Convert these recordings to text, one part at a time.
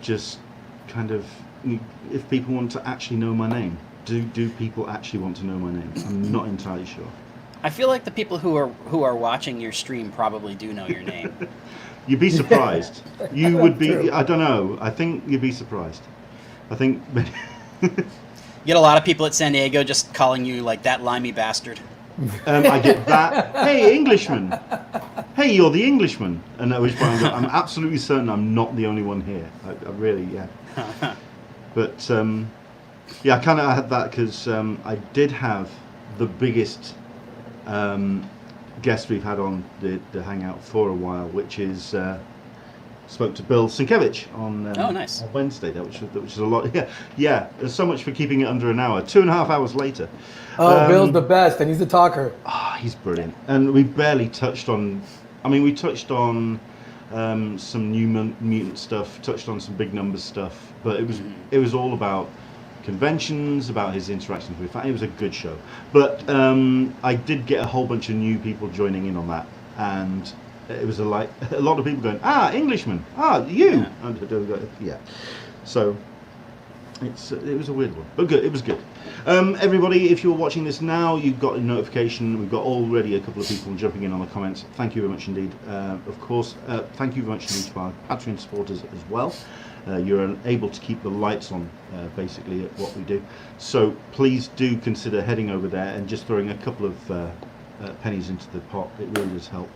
just kind of, if people want to actually know my name, do people actually want to know my name? I'm not entirely sure. I feel like the people who are watching your stream probably do know your name. You'd be surprised. You would be. True. I don't know. I think you'd be surprised. I think. You get a lot of people at San Diego just calling you like that limey bastard. I get that. Hey, Englishman. Hey, you're the Englishman. And at which point I'm absolutely certain I'm not the only one here. I really, yeah. But yeah, I kind of had that because I did have the biggest guest we've had on the Hangout for a while, which is spoke to Bill Sienkiewicz on nice. on Wednesday, which is a lot. Yeah. There's so much for keeping it under an hour. 2.5 hours later. Oh, Bill's the best, and he's the talker. He's brilliant, and we barely touched on. I mean, we touched on some New Mutant stuff, touched on some Big Numbers stuff, but it was all about conventions, about his interactions with fans. It was a good show, but I did get a whole bunch of new people joining in on that, and it was a lot of people going, Englishman, you, yeah. So it was a weird one, but good. It was good. Everybody, if you're watching this now, you've got a notification. We've got already a couple of people jumping in on the comments. Thank you very much indeed. Of course, thank you very much indeed to our Patreon supporters as well. You're able to keep the lights on, basically, at what we do. So please do consider heading over there and just throwing a couple of pennies into the pot. It really does help.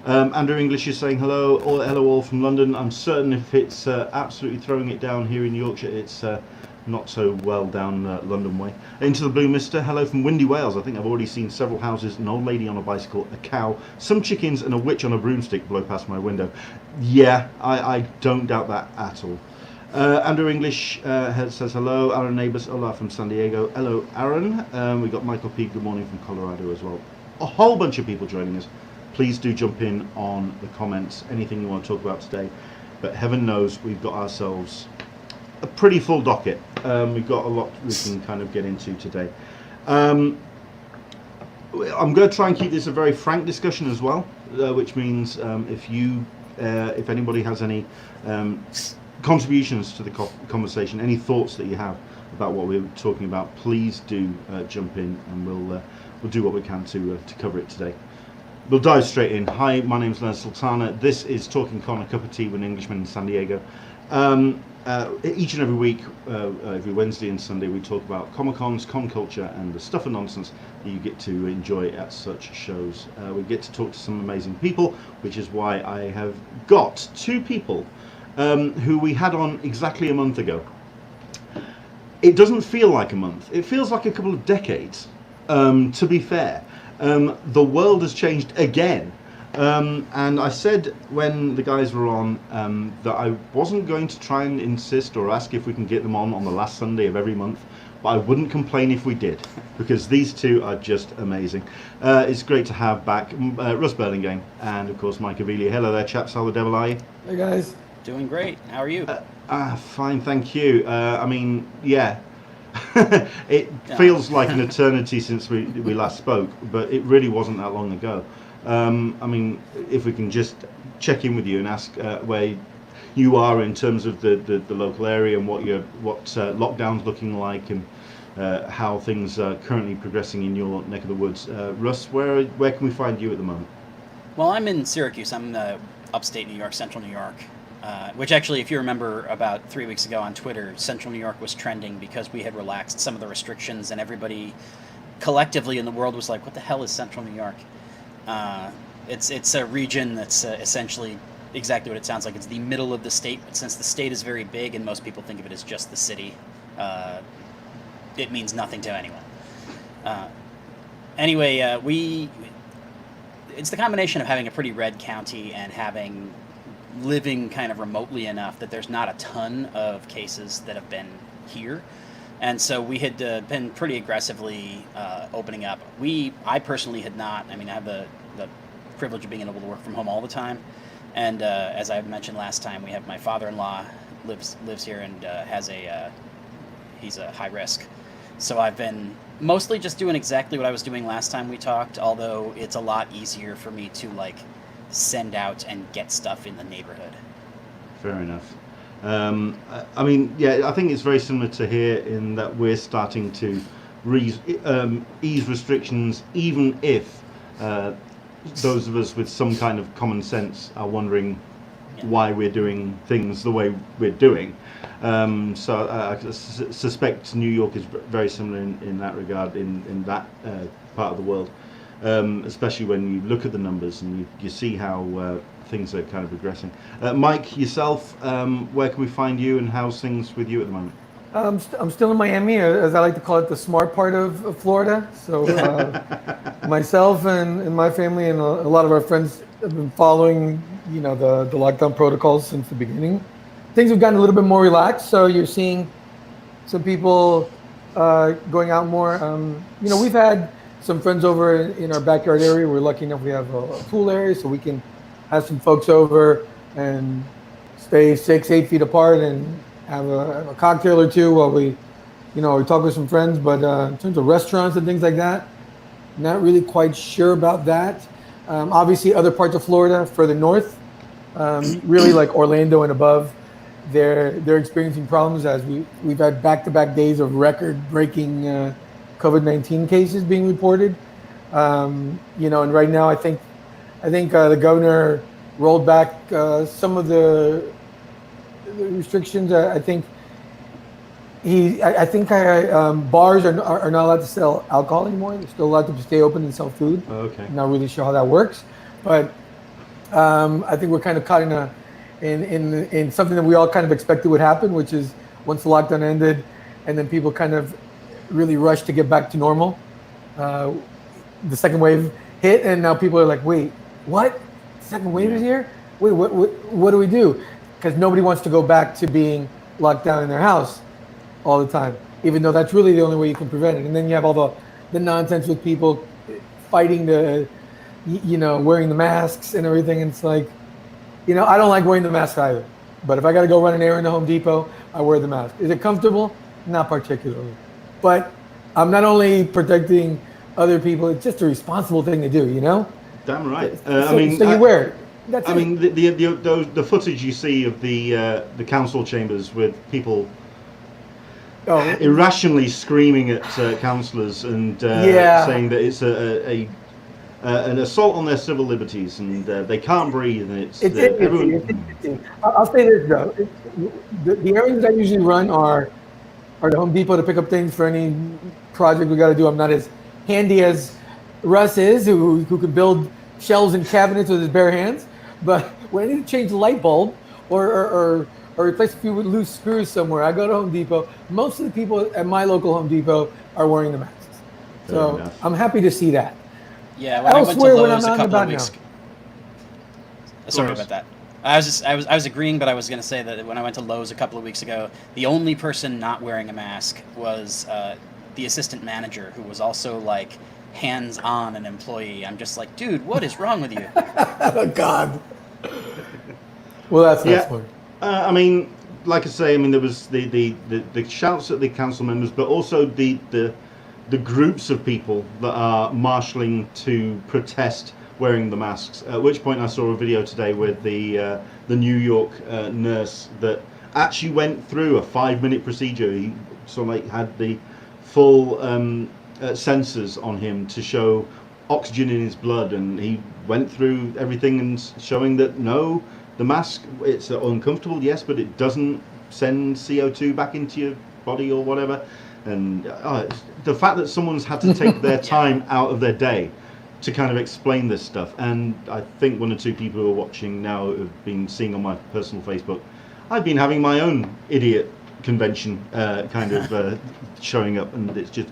Andrew English is saying hello all from London. I'm certain if it's absolutely throwing it down here in Yorkshire, it's not so well down London way. Into the Blue Mister, hello from windy Wales. I think I've already seen several houses, an old lady on a bicycle, a cow, some chickens and a witch on a broomstick blow past my window. Yeah, I don't doubt that at all. Andrew English says hello. Aaron Neighbours, hola from San Diego. Hello Aaron. We got Michael P, good morning from Colorado as well. A whole bunch of people joining us. Please do jump in on the comments, anything you want to talk about today. But heaven knows we've got ourselves a pretty full docket. We've got a lot we can kind of get into today. I'm going to try and keep this a very frank discussion as well, which means if anybody has any contributions to the conversation, any thoughts that you have about what we're talking about, please do jump in, and we'll do what we can to cover it today. We'll dive straight in. Hi, my name's Leonard Sultana. This is Talking Con, a cup of tea with an Englishman in San Diego. Each and every week, every Wednesday and Sunday, we talk about Comic-Cons, con culture, and the stuff and nonsense that you get to enjoy at such shows. We get to talk to some amazing people, which is why I have got two people who we had on exactly a month ago. It doesn't feel like a month. It feels like a couple of decades, to be fair. The world has changed again. And I said when the guys were on that I wasn't going to try and insist or ask if we can get them on the last Sunday of every month, but I wouldn't complain if we did, because these two are just amazing. It's great to have back Russ Burlingame and, of course, Mike Avila. Hello there, chaps. How the devil are you? Hey, guys. Doing great. How are you? Fine, thank you. I mean, yeah. It feels like an eternity since we last spoke, but it really wasn't that long ago. I mean, if we can just check in with you and ask where you are in terms of the local area and what lockdown's looking like, and how things are currently progressing in your neck of the woods. Russ, where can we find you at the moment? Well, I'm in Syracuse. I'm upstate New York, central New York. Which actually, if you remember, about 3 weeks ago on Twitter, Central New York was trending because we had relaxed some of the restrictions, and everybody collectively in the world was like, what the hell is Central New York? It's a region that's essentially exactly what it sounds like. It's the middle of the state, but since the state is very big and most people think of it as just the city, it means nothing to anyone. Anyway, it's the combination of having a pretty red county and living kind of remotely enough that there's not a ton of cases that have been here. And so we had been pretty aggressively opening up. I personally had not. I mean, I have the privilege of being able to work from home all the time. And as I mentioned last time, we have my father-in-law lives here and he's a high risk. So I've been mostly just doing exactly what I was doing last time we talked, although it's a lot easier for me to send out and get stuff in the neighborhood. Fair enough. I mean, yeah, I think it's very similar to here in that we're starting to ease restrictions, even if those of us with some kind of common sense are wondering why we're doing things the way we're doing. So I suspect New York is very similar in that regard, in that part of the world, especially when you look at the numbers and you see how things are kind of progressing. Mike, yourself, where can we find you and how's things with you at the moment? I'm still in Miami, as I like to call it, the smart part of Florida. So myself and my family and a lot of our friends have been following, you know, the lockdown protocols since the beginning. Things have gotten a little bit more relaxed, so you're seeing some people going out more. You know, we've had some friends over in our backyard area. We're lucky enough we have a pool area, so we can have some folks over and stay 6-8 feet apart and have a cocktail or two while we talk with some friends. But in terms of restaurants and things like that, not really quite sure about that. Obviously, other parts of Florida, further north, really like Orlando and above, they're experiencing problems as we've had back-to-back days of record-breaking COVID-19 cases being reported. You know, and right now I think the governor rolled back some of the restrictions. I think bars are not allowed to sell alcohol anymore. They're still allowed to stay open and sell food. Oh, okay. I'm not really sure how that works, but I think we're kind of caught in something that we all kind of expected would happen, which is once the lockdown ended, and then people kind of really rushed to get back to normal. The second wave hit, and now people are like, "Wait, what? The second wave is here? Wait, what do we do?" Because nobody wants to go back to being locked down in their house all the time, even though that's really the only way you can prevent it. And then you have all the nonsense with people fighting wearing the masks and everything. And it's like, you know, I don't like wearing the mask either. But if I got to go run an errand at Home Depot, I wear the mask. Is it comfortable? Not particularly. But I'm not only protecting other people, it's just a responsible thing to do, you know? Damn right. So you wear it. That's I mean, the footage you see of the council chambers with people irrationally screaming at councillors and saying that it's an assault on their civil liberties and they can't breathe and it's interesting. I'll say this though, the errands I usually run are to Home Depot to pick up things for any project we got to do. I'm not as handy as Russ is, who can build shelves and cabinets with his bare hands. But when I need to change the light bulb or replace a few loose screws somewhere, I go to Home Depot. Most of the people at my local Home Depot are wearing the masks. So I'm happy to see that. Yeah, when I went to Lowe's a couple of weeks ago. Sorry about that. I was agreeing, but I was going to say that when I went to Lowe's a couple of weeks ago, the only person not wearing a mask was the assistant manager, who was also like hands-on an employee. I'm just like, dude, what is wrong with you? Oh God. Well, that's not smart. I mean, like I say, I mean there was the shouts at the council members, but also the groups of people that are marshalling to protest wearing the masks. At which point I saw a video today with the New York nurse that actually went through a 5-minute procedure. He sort of like had the full sensors on him to show oxygen in his blood, and he went through everything and showing that no, the mask, it's uncomfortable, yes, but it doesn't send CO2 back into your body or whatever. And the fact that someone's had to take their time out of their day to kind of explain this stuff, and I think one or two people who are watching now have been seeing on my personal Facebook, I've been having my own idiot convention kind of showing up, and it's just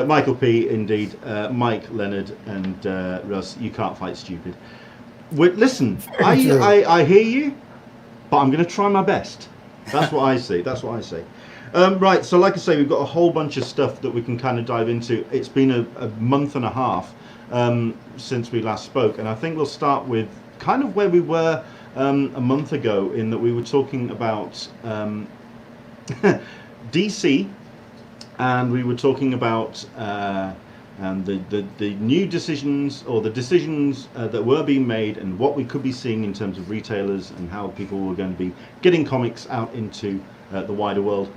Michael P. indeed, Mike, Leonard, and Russ. You can't fight stupid. Listen, I hear you, but I'm going to try my best. That's what I say. That's what I say. Right, so like I say, we've got a whole bunch of stuff that we can kind of dive into. It's been a month and a half since we last spoke, and I think we'll start with kind of where we were a month ago, in that we were talking about DC, and we were talking about and the new decisions, or the decisions that were being made, and what we could be seeing in terms of retailers and how people were going to be getting comics out into the wider world.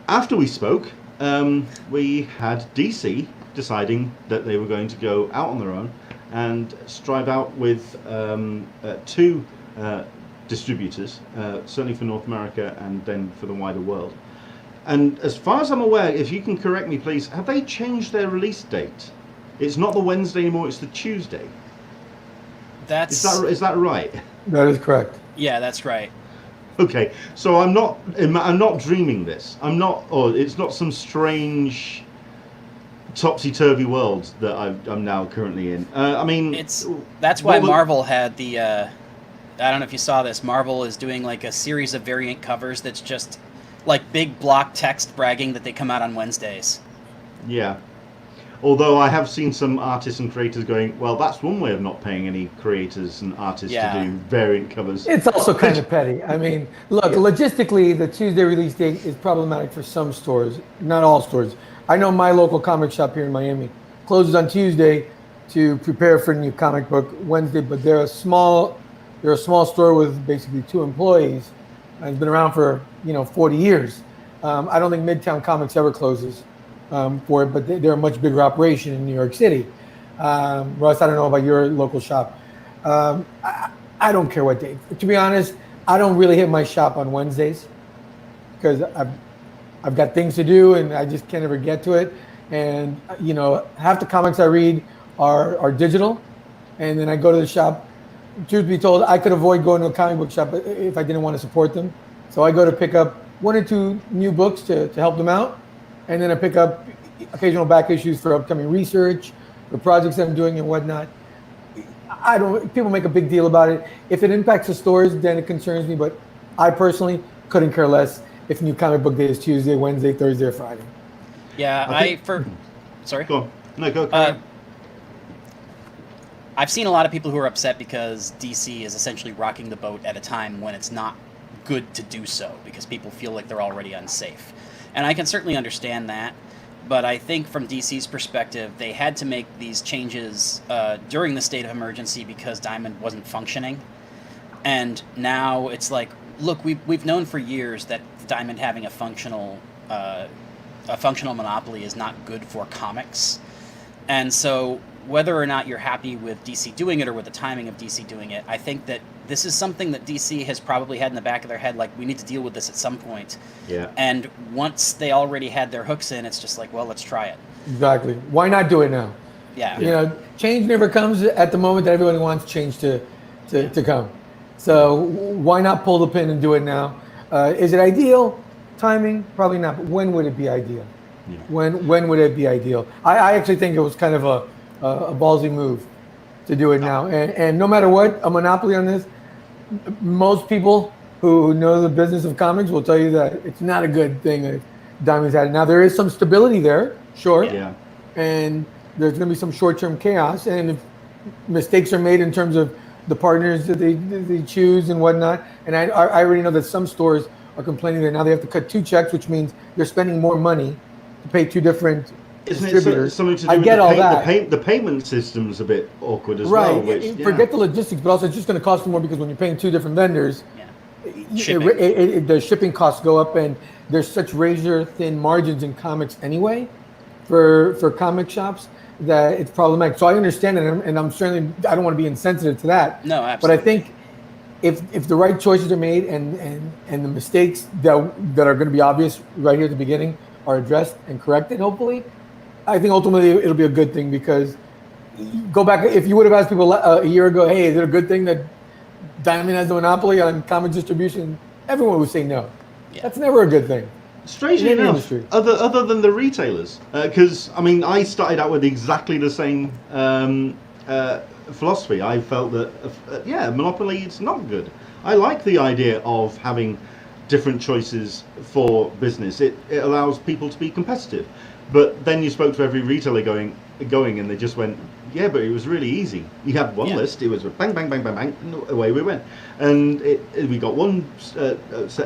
After we spoke, we had DC deciding that they were going to go out on their own and strive out with two distributors, certainly for North America and then for the wider world. And as far as I'm aware, if you can correct me please, have they changed their release date? It's not the Wednesday anymore, it's the Tuesday. Is that right? That is correct. Yeah, that's right. Okay, so I'm not dreaming this. It's not some strange topsy-turvy world that I'm now currently in. I mean, that's why Marvel had the I don't know if you saw this. Marvel is doing like a series of variant covers that's just like big block text bragging that they come out on Wednesdays. Yeah. Although I have seen some artists and creators going, well, that's one way of not paying any creators and artists to do variant covers. It's also kind of petty. I mean, look, logistically, the Tuesday release date is problematic for some stores, not all stores. I know my local comic shop here in Miami closes on Tuesday to prepare for a new comic book Wednesday, but they're a small store with basically 2 employees, and it's been around for 40 years. I don't think Midtown Comics ever closes for it, but they're a much bigger operation in New York City. Russ, I don't know about your local shop. I don't care what day. To be honest, I don't really hit my shop on Wednesdays because I've got things to do and I just can't ever get to it. And half the comics I read are digital, and then I go to the shop. Truth be told, I could avoid going to a comic book shop if I didn't want to support them. So I go to pick up 1 or 2 new books to help them out, and then I pick up occasional back issues for upcoming research, for projects I'm doing and whatnot. People make a big deal about it. If it impacts the stores, then it concerns me, but I personally couldn't care less if new comic book day is Tuesday, Wednesday, Thursday, or Friday. Yeah, sorry? Go on. No, go. I've seen a lot of people who are upset because DC is essentially rocking the boat at a time when it's not good to do so, because people feel like they're already unsafe. And I can certainly understand that, but I think from DC's perspective, they had to make these changes during the state of emergency because Diamond wasn't functioning. And now it's like, look, we've known for years that Diamond having a functional monopoly is not good for comics. And so whether or not you're happy with DC doing it or with the timing of DC doing it, I think that this is something that DC has probably had in the back of their head, like, we need to deal with this at some point. Yeah. And once they already had their hooks in, it's just like, well, let's try it. Exactly. Why not do it now? Yeah. Change never comes at the moment that everybody wants change to come. So why not pull the pin and do it now? Is it ideal? Timing? Probably not. But when would it be ideal? Yeah. When would it be ideal? I actually think it was kind of a ballsy move to do it now. And no matter what, a monopoly on this, most people who know the business of comics will tell you that it's not a good thing that Diamond's had it. Now, there is some stability there, sure. Yeah. And there's going to be some short-term chaos. And if mistakes are made in terms of the partners that they choose and whatnot, and I already know that some stores are complaining that now they have to cut 2 checks, which means they're spending more money to pay 2 different distributors. Something to do I with get all that. The payment system's a bit awkward as right. well. Forget the logistics, but also it's just going to cost them more because when you're paying 2 different vendors, the shipping costs go up, and there's such razor-thin margins in comics anyway for comic shops that it's problematic. So I understand it, and I'm certainly, I don't want to be insensitive to that. No, absolutely. But I think if the right choices are made and the mistakes that are going to be obvious right here at the beginning are addressed and corrected, hopefully, I think ultimately it'll be a good thing, because go back, if you would have asked people a year ago, hey, is it a good thing that Diamond has the monopoly on comic distribution? Everyone would say no. Yeah. That's never a good thing. Strangely enough, other than the retailers, because I started out with exactly the same philosophy. I felt that monopoly is not good. I like the idea of having different choices for business. It allows people to be competitive. But then you spoke to every retailer going, going, and they just went, yeah, but it was really easy. You had one list, it was bang, bang, bang, bang, bang, and away we went. And we got one set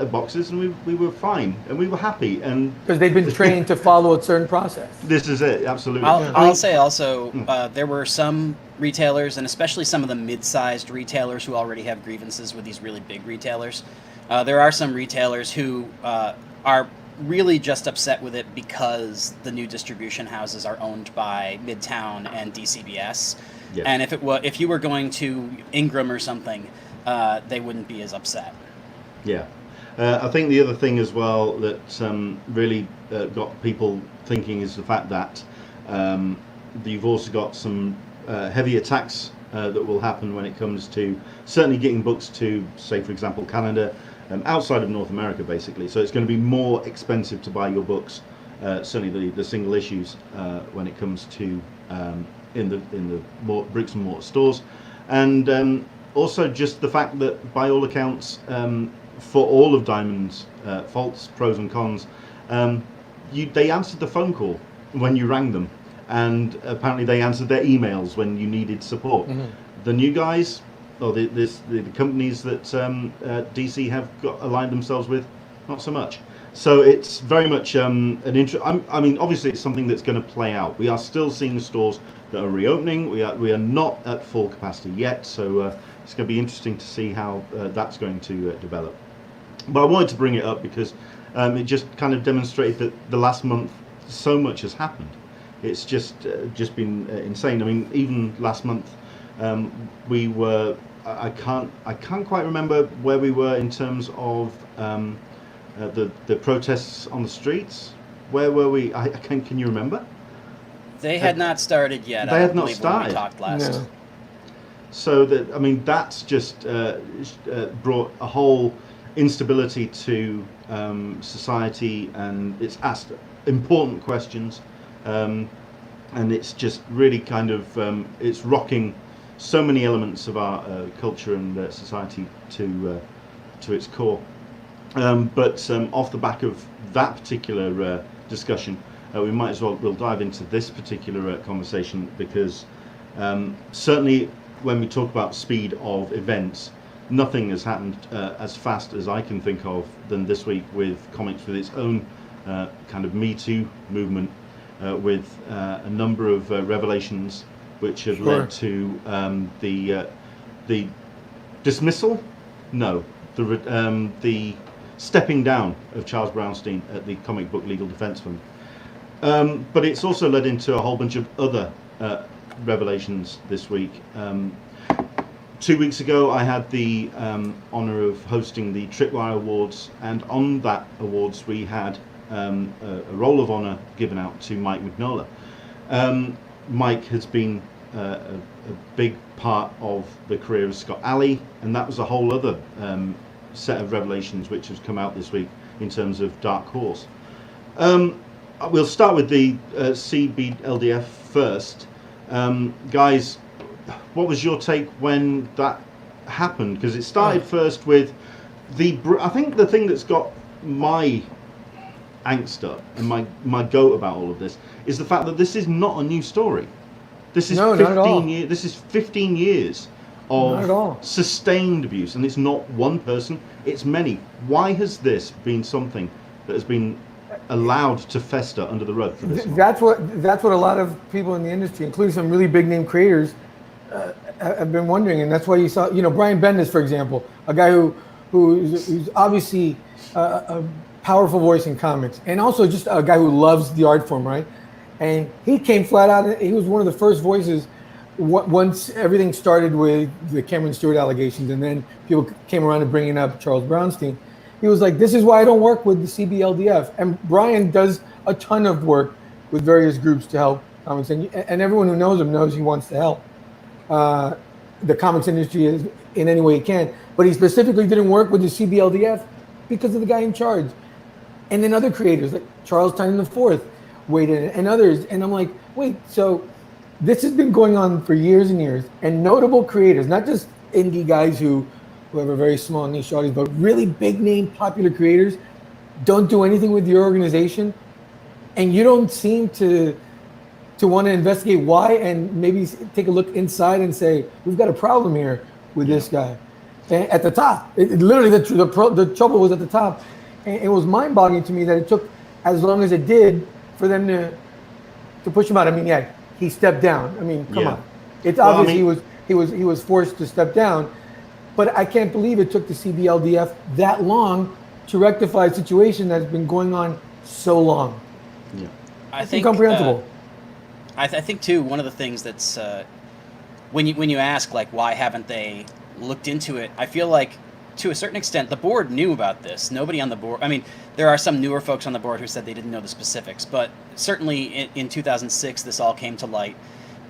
of boxes, and we were fine, and we were happy. And because they've been trained to follow a certain process. This is it, absolutely. I'll say also, there were some retailers, and especially some of the mid-sized retailers who already have grievances with these really big retailers. There are some retailers who are really just upset with it because the new distribution houses are owned by Midtown and DCBS. Yes. And if you were going to Ingram or something, they wouldn't be as upset. Yeah. I think the other thing as well that really got people thinking is the fact that you've also got some heavy attacks that will happen when it comes to certainly getting books to, say, for example, Canada, outside of North America, basically. So it's going to be more expensive to buy your books, certainly the single issues, when it comes to in the more bricks and mortar stores, and also just the fact that, by all accounts, for all of Diamond's faults, pros and cons, they answered the phone call when you rang them, and apparently they answered their emails when you needed support. Mm-hmm. The new guys, or the companies that DC have got aligned themselves with, not so much. So it's very much I mean, obviously it's something that's going to play out. We are still seeing stores that are reopening. We are not at full capacity yet, so it's going to be interesting to see how that's going to develop. But I wanted to bring it up because it just kind of demonstrated that the last month so much has happened. It's just been insane. I mean, even last month we were. I can't quite remember where we were in terms of the protests on the streets. Where were we? Can you remember? They had not started yet. They had not started. When we talked last. No. So that's just brought a whole instability to society, and it's asked important questions, and it's just really kind of it's rocking so many elements of our culture and society to its core. But off the back of that particular discussion, we might as well we'll dive into this particular conversation, because certainly when we talk about speed of events, nothing has happened as fast as I can think of than this week with comics, with its own kind of Me Too movement, with a number of revelations which have led to the dismissal, the stepping down of Charles Brownstein at the Comic Book Legal Defense Fund. But it's also led into a whole bunch of other revelations this week. 2 weeks ago, I had the honour of hosting the Tripwire Awards, and on that awards we had a Roll of Honour given out to Mike Mignola. Mike has been a big part of the career of Scott Alley, and that was a whole other set of revelations which has come out this week in terms of Dark Horse. We'll start with the CBLDF first. Guys, what was your take when that happened? Because it started first with I think the thing that's got my angst up and my goat about all of this is the fact that this is not a new story. This is 15 years. This is 15 years of sustained abuse, and it's not one person; it's many. Why has this been something that has been allowed to fester under the rug for this long? That's what a lot of people in the industry, including some really big name creators, have been wondering, and that's why you saw, Brian Bendis, for example, a guy who's obviously a powerful voice in comics, and also just a guy who loves the art form, right? And he came flat out. He was one of the first voices once everything started with the Cameron Stewart allegations, and then people came around to bringing up Charles Brownstein. He was like, "This is why I don't work with the CBLDF." And Brian does a ton of work with various groups to help comics, and everyone who knows him knows he wants to help the comics industry in any way he can. But he specifically didn't work with the CBLDF because of the guy in charge. And then other creators like Charles Tynan IV weighed in, and others. And I'm like, wait, so this has been going on for years and years, and notable creators, not just indie guys who have a very small niche audience, but really big name popular creators don't do anything with your organization, and you don't seem to to want to investigate why and maybe take a look inside and say, we've got a problem here with this guy. And at the top, literally the trouble was at the top. And it was mind-boggling to me that it took as long as it did for them to push him out. I mean, yeah, he stepped down. I mean, come on. It's obvious he was forced to step down. But I can't believe it took the CBLDF that long to rectify a situation that's been going on so long. Yeah, I think incomprehensible. I think too, one of the things that's when you ask like why haven't they looked into it, I feel like to a certain extent the board knew about this. Nobody on the board, I mean, there are some newer folks on the board who said they didn't know the specifics, but certainly in 2006 this all came to light,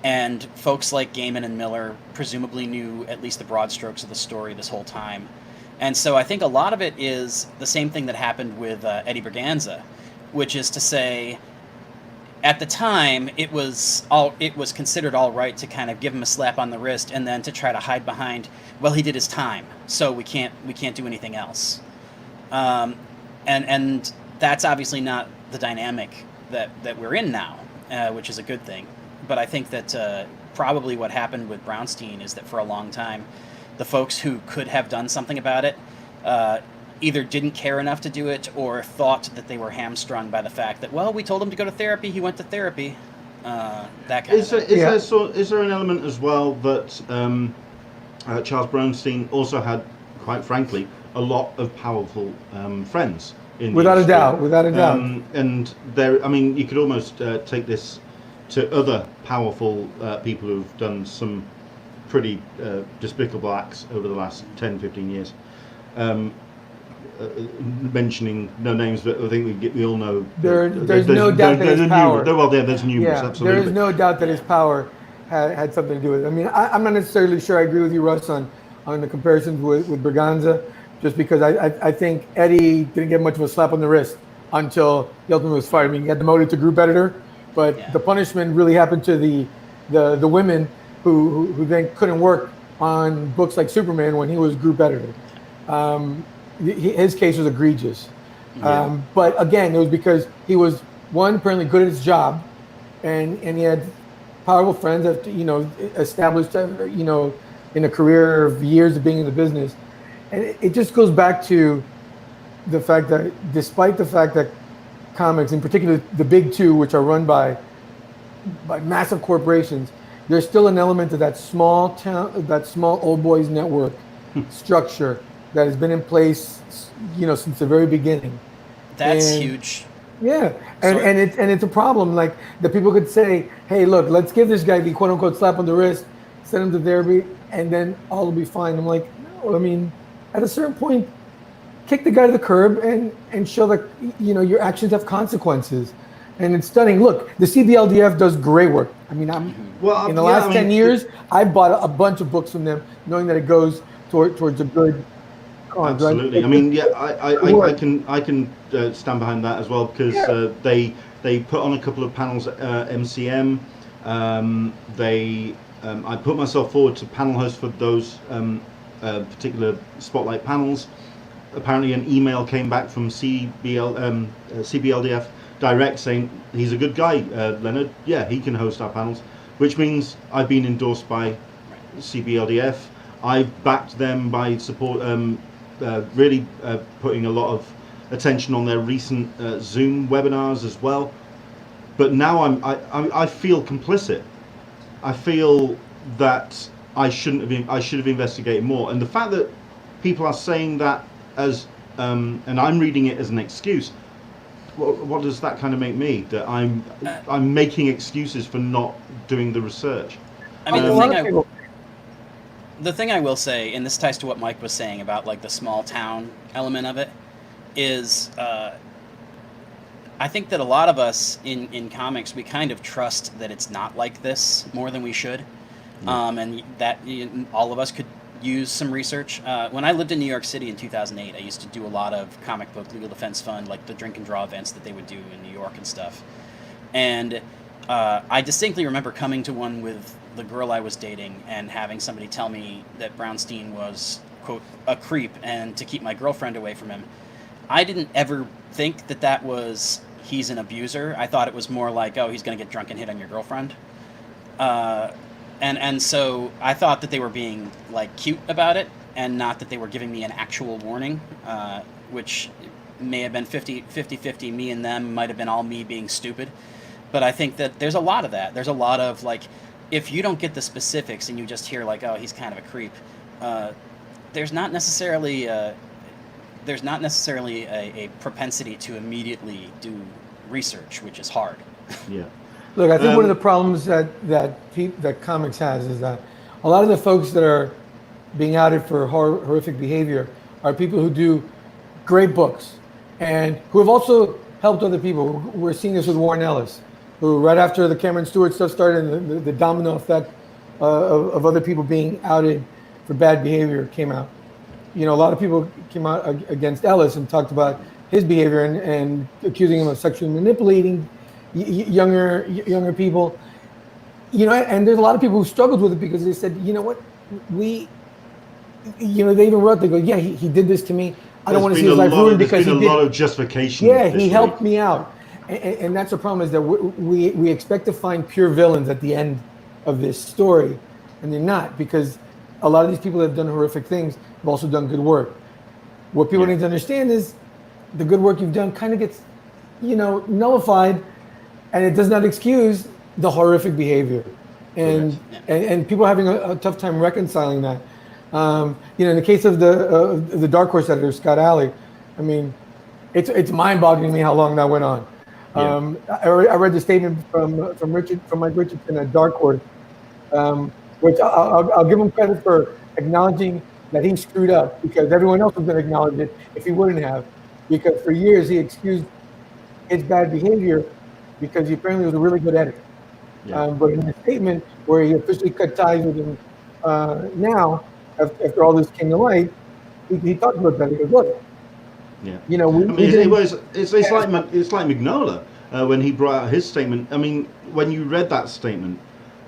and folks like Gaiman and Miller presumably knew at least the broad strokes of the story this whole time. And so I think a lot of it is the same thing that happened with Eddie Berganza, which is to say, at the time, it was considered all right to kind of give him a slap on the wrist and then to try to hide behind, well, he did his time, so we can't do anything else. And that's obviously not the dynamic that we're in now, which is a good thing. But I think that probably what happened with Brownstein is that for a long time, the folks who could have done something about it either didn't care enough to do it or thought that they were hamstrung by the fact that, well, we told him to go to therapy, he went to therapy, that kind of thing. Is there an element as well that Charles Brownstein also had, quite frankly, a lot of powerful friends in without the a doubt, without a doubt. And there, I mean, you could almost take this to other powerful people who've done some pretty despicable acts over the last 10, 15 years. Mentioning no names, but I think we all know. There's no doubt that his power. There's numerous, absolutely. There is no doubt that his power had something to do with it. I mean, I'm not necessarily sure I agree with you, Russ, on the comparisons with Berganza, just because I think Eddie didn't get much of a slap on the wrist until he ultimately was fired. I mean, he got demoted to group editor, but the punishment really happened to the women who then couldn't work on books like Superman when he was group editor. His case was egregious. But again, it was because he was, one, apparently good at his job, and he had powerful friends that, established, in a career of years of being in the business. And it just goes back to the fact that despite the fact that comics, in particular the big two, which are run by massive corporations, there's still an element of that small town, that small old boys network structure that has been in place, since the very beginning. That's huge. Yeah, and it's a problem. Like, the people could say, "Hey, look, let's give this guy the quote unquote slap on the wrist, send him to therapy, and then all will be fine." I'm like, no. I mean, at a certain point, kick the guy to the curb and show that your actions have consequences. And it's stunning. Look, the CBLDF does great work. I mean, in the last 10 years, I've bought a bunch of books from them, knowing that it goes towards a good cause. Absolutely. Right? I mean, I can stand behind that as well, because they put on a couple of panels at MCM. I put myself forward to panel host for those particular spotlight panels. Apparently, an email came back from CBLDF direct saying he's a good guy, Leonard. Yeah, he can host our panels, which means I've been endorsed by CBLDF. I've backed them by support, really putting a lot of attention on their recent Zoom webinars as well. But now I feel complicit. I feel that I should have investigated more. And the fact that people are saying that as and I'm reading it as an excuse. What does that kind of make me? That I'm making excuses for not doing the research. I mean, the thing I will say, and this ties to what Mike was saying about like the small town element of it, is I think that a lot of us in comics, we kind of trust that it's not like this more than we should, and that all of us could use some research. When I lived in New York City in 2008, I used to do a lot of comic book legal defense fund, like the drink and draw events that they would do in New York and stuff. And I distinctly remember coming to one with the girl I was dating and having somebody tell me that Brownstein was, quote, a creep and to keep my girlfriend away from him. I didn't ever think that was he's an abuser. I thought it was more like, oh, he's going to get drunk and hit on your girlfriend. And so I thought that they were being like cute about it and not that they were giving me an actual warning, which may have been 50-50, me and them, might have been all me being stupid. But I think that there's a lot of that. There's a lot of like, if you don't get the specifics and you just hear like, oh, he's kind of a creep, there's not necessarily a propensity to immediately do research, which is hard. Yeah. Look, I think one of the problems that comics has is that a lot of the folks that are being outed for horrific behavior are people who do great books and who have also helped other people. We're seeing this with Warren Ellis, who right after the Cameron Stewart stuff started and the domino effect of other people being outed for bad behavior came out. You know, a lot of people came out against Ellis and talked about his behavior and accusing him of sexually manipulating younger people. You know, and there's a lot of people who struggled with it because they said, you know what, they even wrote, they go, yeah, he did this to me. I don't want to see his life ruined because there's been a lot of justification. Yeah, he helped me out. And that's the problem, is that we expect to find pure villains at the end of this story, and they're not, because a lot of these people that have done horrific things have also done good work. What people need to understand is the good work you've done kind of gets, nullified, and it does not excuse the horrific behavior. And people are having a tough time reconciling that. In the case of the Dark Horse editor, Scott Alley, I mean, it's mind-boggling to me how long that went on. I read the statement from Mike Richardson at Dark Horse, which I'll give him credit for acknowledging that he screwed up, because everyone else was going to acknowledge it if he wouldn't have, because for years he excused his bad behavior because he apparently was a really good editor. But in the statement where he officially cut ties with him now, after all this came to light, he talked about that. He goes, look, it's like Mignola when he brought out his statement. I mean, when you read that statement,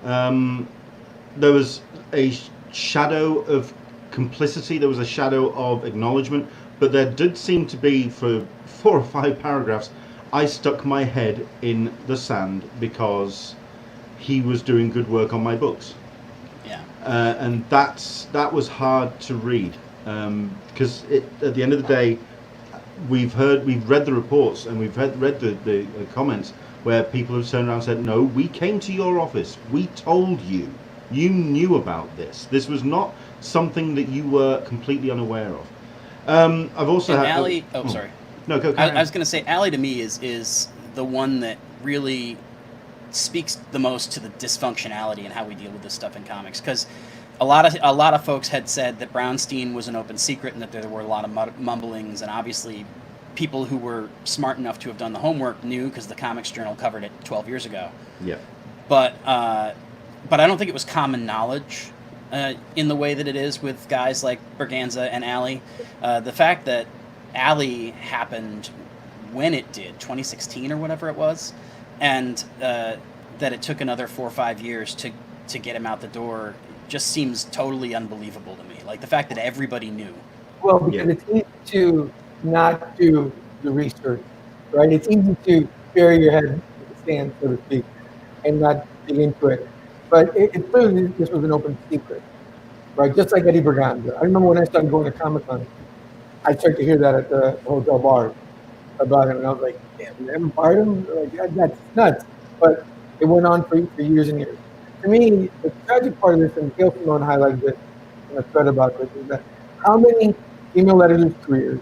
there was a shadow of complicity, there was a shadow of acknowledgement, but there did seem to be, for 4 or 5 paragraphs, I stuck my head in the sand because he was doing good work on my books. And that was hard to read, because at the end of the day, we've read the reports and we've read the comments where people have turned around and said, no, we came to your office, we told you, you knew about this. This was not something that you were completely unaware of. I've also had Allie. Oh, sorry. No, go. I was going to say, Allie to me is the one that really speaks the most to the dysfunctionality and how we deal with this stuff in comics, because a lot of folks had said that Brownstein was an open secret and that there were a lot of mumblings, and obviously people who were smart enough to have done the homework knew, because the Comics Journal covered it 12 years ago. Yeah. But I don't think it was common knowledge in the way that it is with guys like Berganza and Alley. The fact that Alley happened when it did, 2016 or whatever it was, and that it took another 4 or 5 years to get him out the door just seems totally unbelievable to me. Like the fact that everybody knew. Well, because it's easy to not do the research, right? It's easy to bury your head in the sand, so to speak, and not dig into it. But it clearly, this was an open secret, right? Just like Eddie Berganza. I remember when I started going to Comic Con, I started to hear that at the hotel bar about him, and I was like, damn, you haven't fired him? Like, that's nuts. But it went on for years and years. To me, the tragic part of this, and Gail Simone highlighted it in a thread about this, is that how many female editors' careers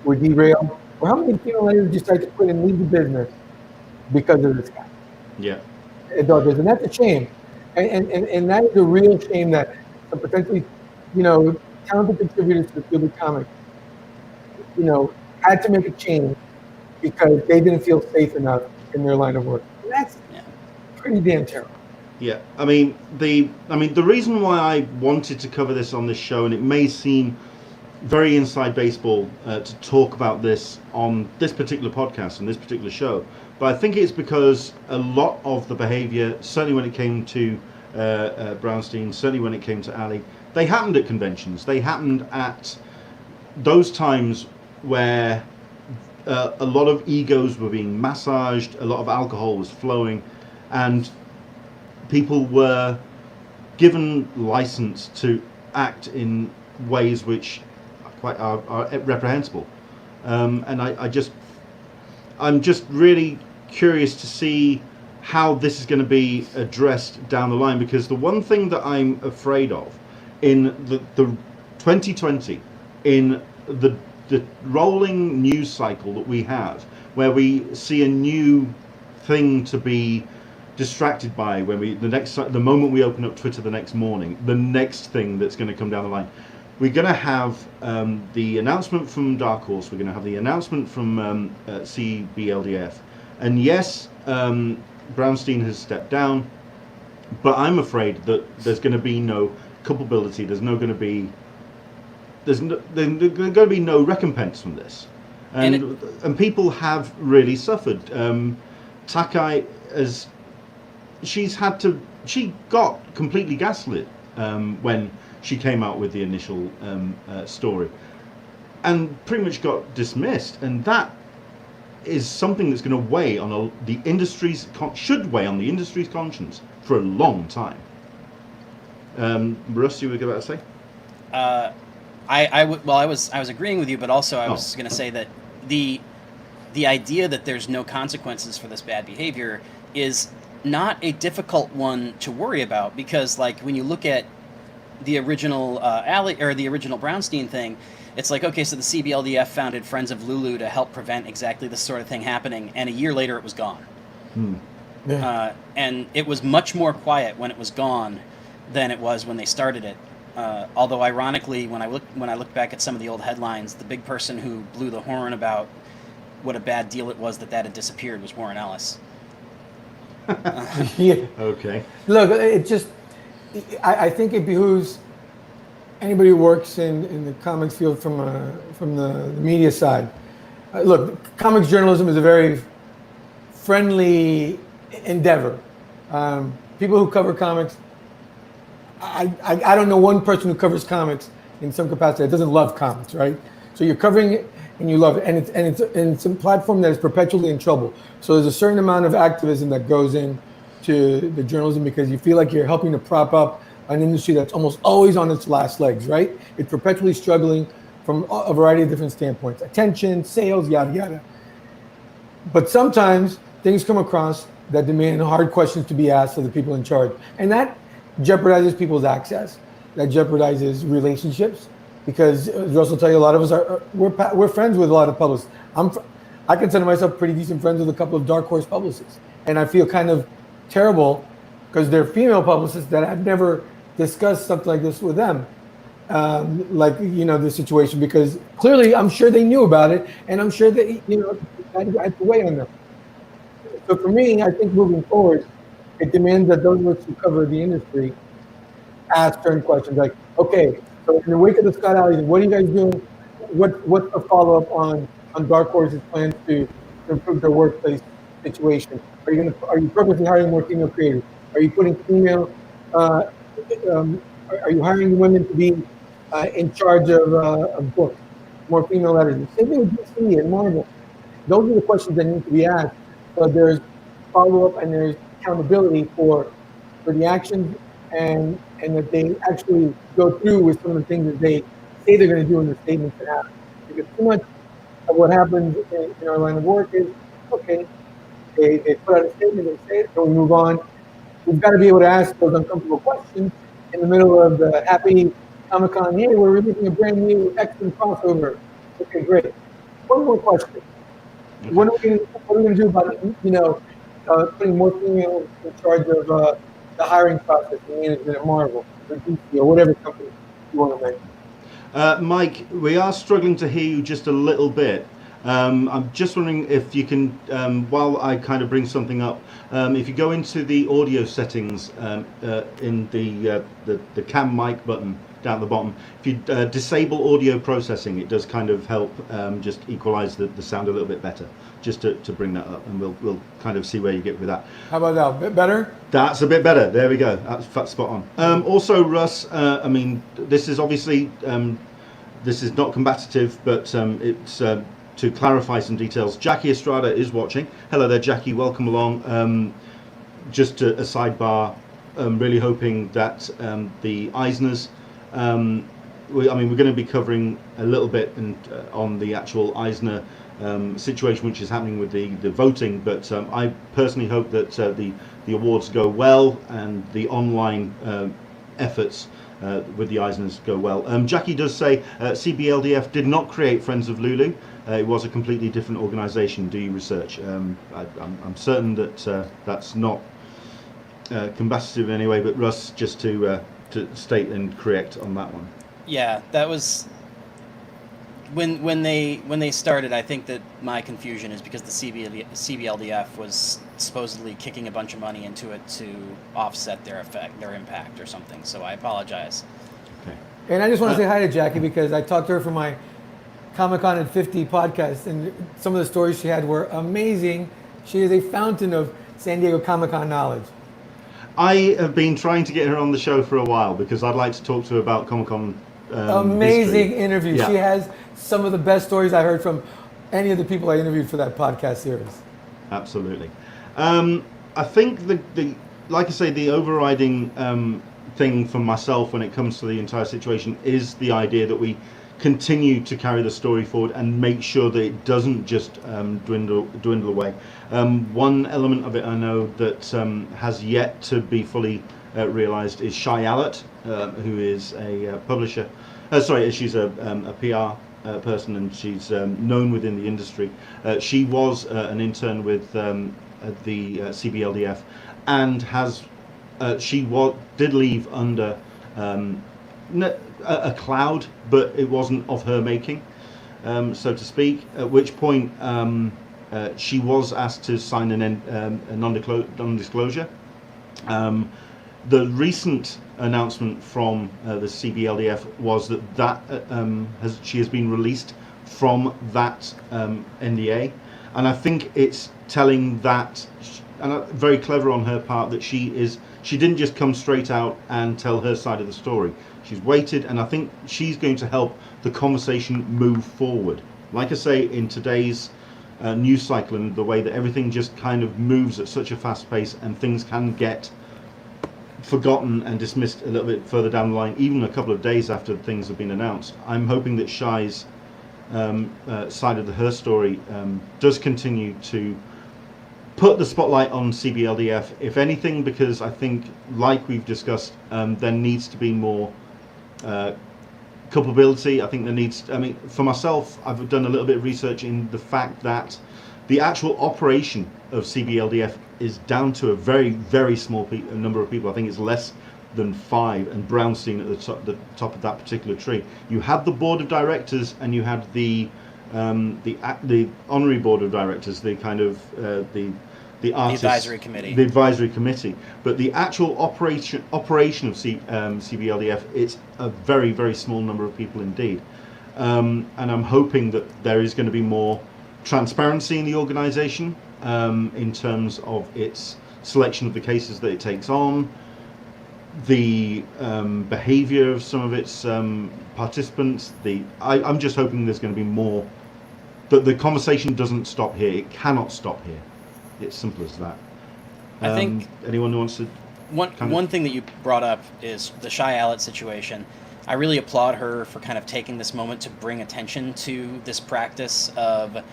were derailed, or how many female editors decided to quit and leave the business because of this guy? Yeah. And that's a shame. And that is a real shame, that some potentially, talented contributors to the field of comics, had to make a change because they didn't feel safe enough in their line of work. And that's pretty damn terrible. Yeah, I mean the reason why I wanted to cover this on this show, and it may seem very inside baseball to talk about this on this particular podcast and this particular show, but I think it's because a lot of the behavior, certainly when it came to Brownstein, certainly when it came to Alley, they happened at conventions. They happened at those times where a lot of egos were being massaged, a lot of alcohol was flowing, and people were given license to act in ways which are reprehensible. And I'm just really curious to see how this is going to be addressed down the line, because the one thing that I'm afraid of in the 2020, in the rolling news cycle that we have, where we see a new thing to be distracted by, when the moment we open up Twitter the next morning, the next thing that's going to come down the line, we're going to have the announcement from Dark Horse, we're going to have the announcement from CBLDF, and yes, Brownstein has stepped down, but I'm afraid that there's going to be no culpability. There's going to be no recompense from this, and people have really suffered. Takai she got completely gaslit when she came out with the initial story, and pretty much got dismissed, and that is something that's going to weigh on the industry's should weigh on the industry's conscience for a long time. Russ, you were about to say? I was agreeing with you, but also I was going to say that the idea that there's no consequences for this bad behavior is not a difficult one to worry about, because like when you look at the original the original Brownstein thing, it's like, okay, so the CBLDF founded Friends of Lulu to help prevent exactly this sort of thing happening, and a year later it was gone. Yeah. And it was much more quiet when it was gone than it was when they started it. Although ironically, when I look back at some of the old headlines, the big person who blew the horn about what a bad deal it was that had disappeared was Warren Ellis. Yeah. Okay. Look, it just, I think it behooves anybody who works in the comics field from the media side. Look, comics journalism is a very friendly endeavor. People who cover comics, I don't know one person who covers comics in some capacity that doesn't love comics, right? So you're covering it and you love it, and it's a platform that is perpetually in trouble. So there's a certain amount of activism that goes into the journalism, because you feel like you're helping to prop up an industry that's almost always on its last legs, right? It's perpetually struggling from a variety of different standpoints: attention, sales, yada yada. But sometimes things come across that demand hard questions to be asked of the people in charge, and that jeopardizes people's access. That jeopardizes relationships, because as Russ will tell you, a lot of us we're friends with a lot of publicists. I consider myself pretty decent friends with a couple of Dark Horse publicists, and I feel kind of terrible because they're female publicists that I've never discussed something like this with them, like the situation, because clearly I'm sure they knew about it, and I'm sure that I had to weigh on them. So for me, I think moving forward, it demands that those of us who cover the industry ask certain questions, like, okay, so in the wake of the Scott Alleys, what are you guys doing? What's the follow-up on Dark Horse's plans to improve their workplace situation? Are you purposely hiring more female creators? Are you putting female? Are you hiring women to be in charge of books? More female editors. Same thing with DC and Marvel. Those are the questions that need to be asked. So there's follow-up and there's accountability for the actions, and that they actually go through with some of the things that they say they're going to do in the statements that happen. Because too much of what happens in our line of work is, okay, they put out a statement, they say it, so we move on. We've got to be able to ask those uncomfortable questions in the middle of the happy Comic-Con. Hey, we're releasing a brand new X-Men crossover. Okay, great. One more question. What are we going to do about putting more females in charge of the hiring process and management at Marvel or DC or whatever company you want to mention? Mike, we are struggling to hear you just a little bit. I'm just wondering if you can, while I kind of bring something up, if you go into the audio settings in the cam mic button down at the bottom, if you disable audio processing, it does kind of help just equalize the sound a little bit better, just to bring that up, and we'll kind of see where you get with that. How about that? A bit better? That's a bit better. There we go. That's spot on. Also, Russ, I mean, this is obviously this is not combative, but it's to clarify some details. Jackie Estrada is watching. Hello there, Jackie. Welcome along. Just a sidebar. Really hoping that the Eisners. We're going to be covering a little bit on the actual Eisner situation, which is happening with the voting. But I personally hope that the awards go well and the online efforts with the Eisners go well. Jackie does say CBLDF did not create Friends of Lulu. It was a completely different organisation. Do your research. I'm certain that that's not combative in any way, but Russ, just to state and correct on that one. Yeah, that was when they started. I think that my confusion is because the CBLDF was supposedly kicking a bunch of money into it to offset their impact or something. So I apologize. Okay. And I just want to say hi to Jackie because I talked to her for my Comic Con at 50 podcast, and some of the stories she had were amazing. She is a fountain of San Diego Comic Con knowledge. I have been trying to get her on the show for a while because I'd like to talk to her about Comic Con. Amazing history. interview. Yeah. She has some of the best stories I heard from any of the people I interviewed for that podcast series. Absolutely. I think like I say, the overriding thing for myself when it comes to the entire situation is the idea that we continue to carry the story forward and make sure that it doesn't just dwindle away. One element of it I know that has yet to be fully realized is Shy Allett, who is a publisher. She's a PR person, and she's known within the industry. She was an intern with the CBLDF, and did leave under a cloud, but it wasn't of her making, so to speak. At which point she was asked to sign a non-disclosure. The recent announcement from the CBLDF was that she has been released from that NDA, and I think it's telling that, and very clever on her part, that she didn't just come straight out and tell her side of the story. She's waited, and I think she's going to help the conversation move forward. Like I say, in today's news cycle and the way that everything just kind of moves at such a fast pace, and things can get forgotten and dismissed a little bit further down the line, even a couple of days after things have been announced. I'm hoping that Shy's side of her story does continue to put the spotlight on CBLDF, if anything, because I think, like we've discussed, there needs to be more culpability. I think there needs, for myself, I've done a little bit of research in the fact that the actual operation of CBLDF is down to a very, very small number of people. I think it's less than 5, and Brownstein at the top of that particular tree. You had the board of directors, and you had the honorary board of directors, the kind of the artists, the advisory committee. The advisory committee. But the actual operation of CBLDF, it's a very, very small number of people indeed. And I'm hoping that there is going to be more transparency in the organisation in terms of its selection of the cases that it takes on, the behaviour of some of its participants. I'm just hoping there's going to be more, that the conversation doesn't stop here. It cannot stop here. It's simple as that. I think anyone who wants to... One thing that you brought up is the Shy Allett situation. I really applaud her for kind of taking this moment to bring attention to this practice of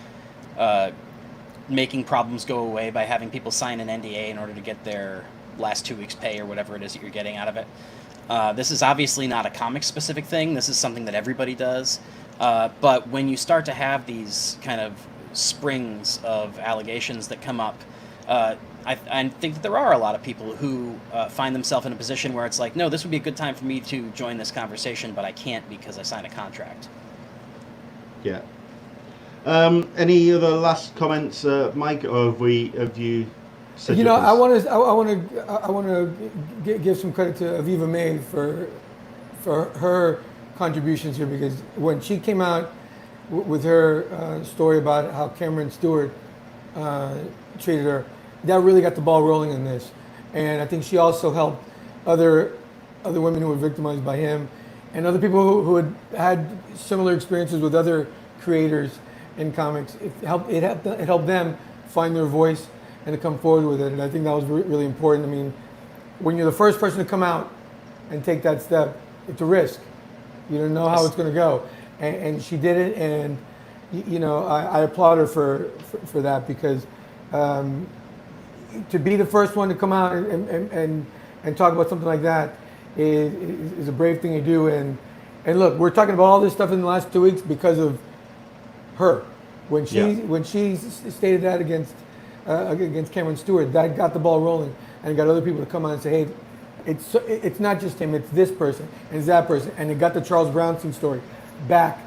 making problems go away by having people sign an NDA in order to get their last 2 weeks' pay or whatever it is that you're getting out of it. This is obviously not a comic-specific thing. This is something that everybody does. But when you start to have these kind of springs of allegations that come up, I think that there are a lot of people who find themselves in a position where it's like, no, this would be a good time for me to join this conversation, but I can't because I signed a contract. Yeah. Any other last comments, Mike, or have you said? You know, I want to give some credit to Aviva May for her contributions here, because when she came out with her story about how Cameron Stewart treated her, that really got the ball rolling in this. And I think she also helped other women who were victimized by him, and other people who had similar experiences with other creators. in comics. It helped them find their voice and to come forward with it. And I think that was really important. I mean, when you're the first person to come out and take that step, it's a risk. You don't know how it's going to go. And she did it, and you know, I applaud her for that, because to be the first one to come out and talk about something like that is a brave thing to do. And look, we're talking about all this stuff in the last 2 weeks because of her. When she stated that against Cameron Stewart, that got the ball rolling and got other people to come on and say, hey, it's not just him, it's this person and it's that person, and it got the Charles Brownstein story back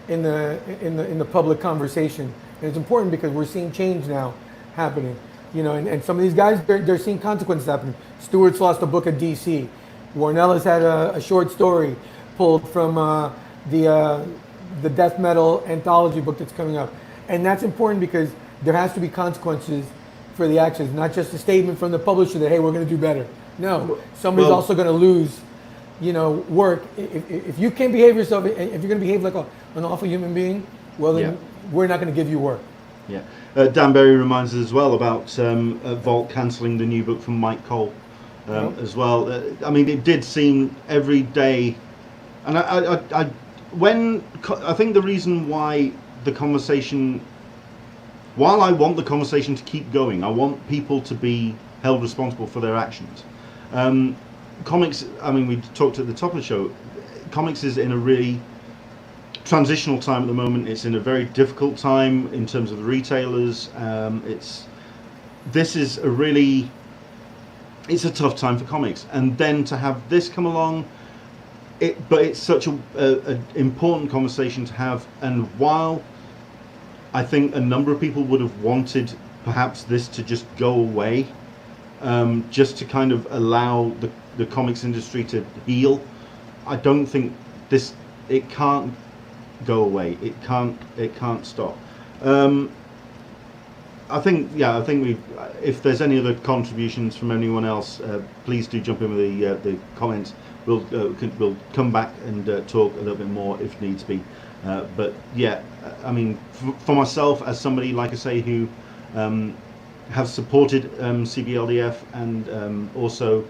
in the public conversation. And it's important because we're seeing change now happening, you know, and some of these guys, they're seeing consequences happening. Stewart's lost a book at DC. Warnella's had a short story pulled from the death metal anthology book that's coming up. And that's important because there has to be consequences for the actions, not just a statement from the publisher that, hey, we're going to do better. No, somebody's also going to lose, you know, work. If you can't behave yourself, if you're going to behave like an awful human being, well, then we're not going to give you work. Yeah. Dan Berry reminds us as well about Vault cancelling the new book from Mike Cole as well. I mean, it did seem every day, and I think the reason why the conversation, while I want the conversation to keep going, I want people to be held responsible for their actions. Comics, I mean, we talked at the top of the show, comics is in a really transitional time at the moment. It's in a very difficult time in terms of the retailers. It's a tough time for comics, and then to have this come along, but it's such an important conversation to have. And while I think a number of people would have wanted perhaps this to just go away, just to kind of allow the comics industry to heal, I don't think it can't go away. It can't stop. I think if there's any other contributions from anyone else, please do jump in with the comments. We'll come back and talk a little bit more if needs be. But yeah, I mean, for myself, as somebody, like I say, who have supported CBLDF, and also,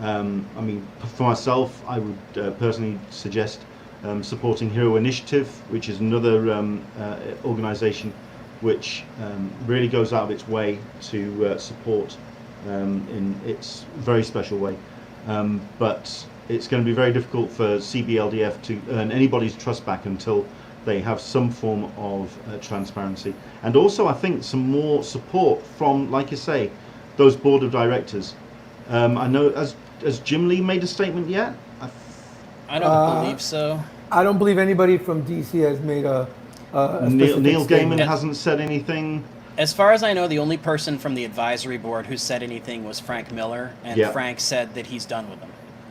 I mean, for myself, I would personally suggest supporting Hero Initiative, which is another organisation which really goes out of its way to support in its very special way. But it's going to be very difficult for CBLDF to earn anybody's trust back until they have some form of transparency. And also, I think, some more support from, like you say, those board of directors. I know, has Jim Lee made a statement yet? I don't believe so. I don't believe anybody from DC has made a Neil statement. Gaiman hasn't said anything. As far as I know, the only person from the advisory board who said anything was Frank Miller, and Frank said that he's done with them.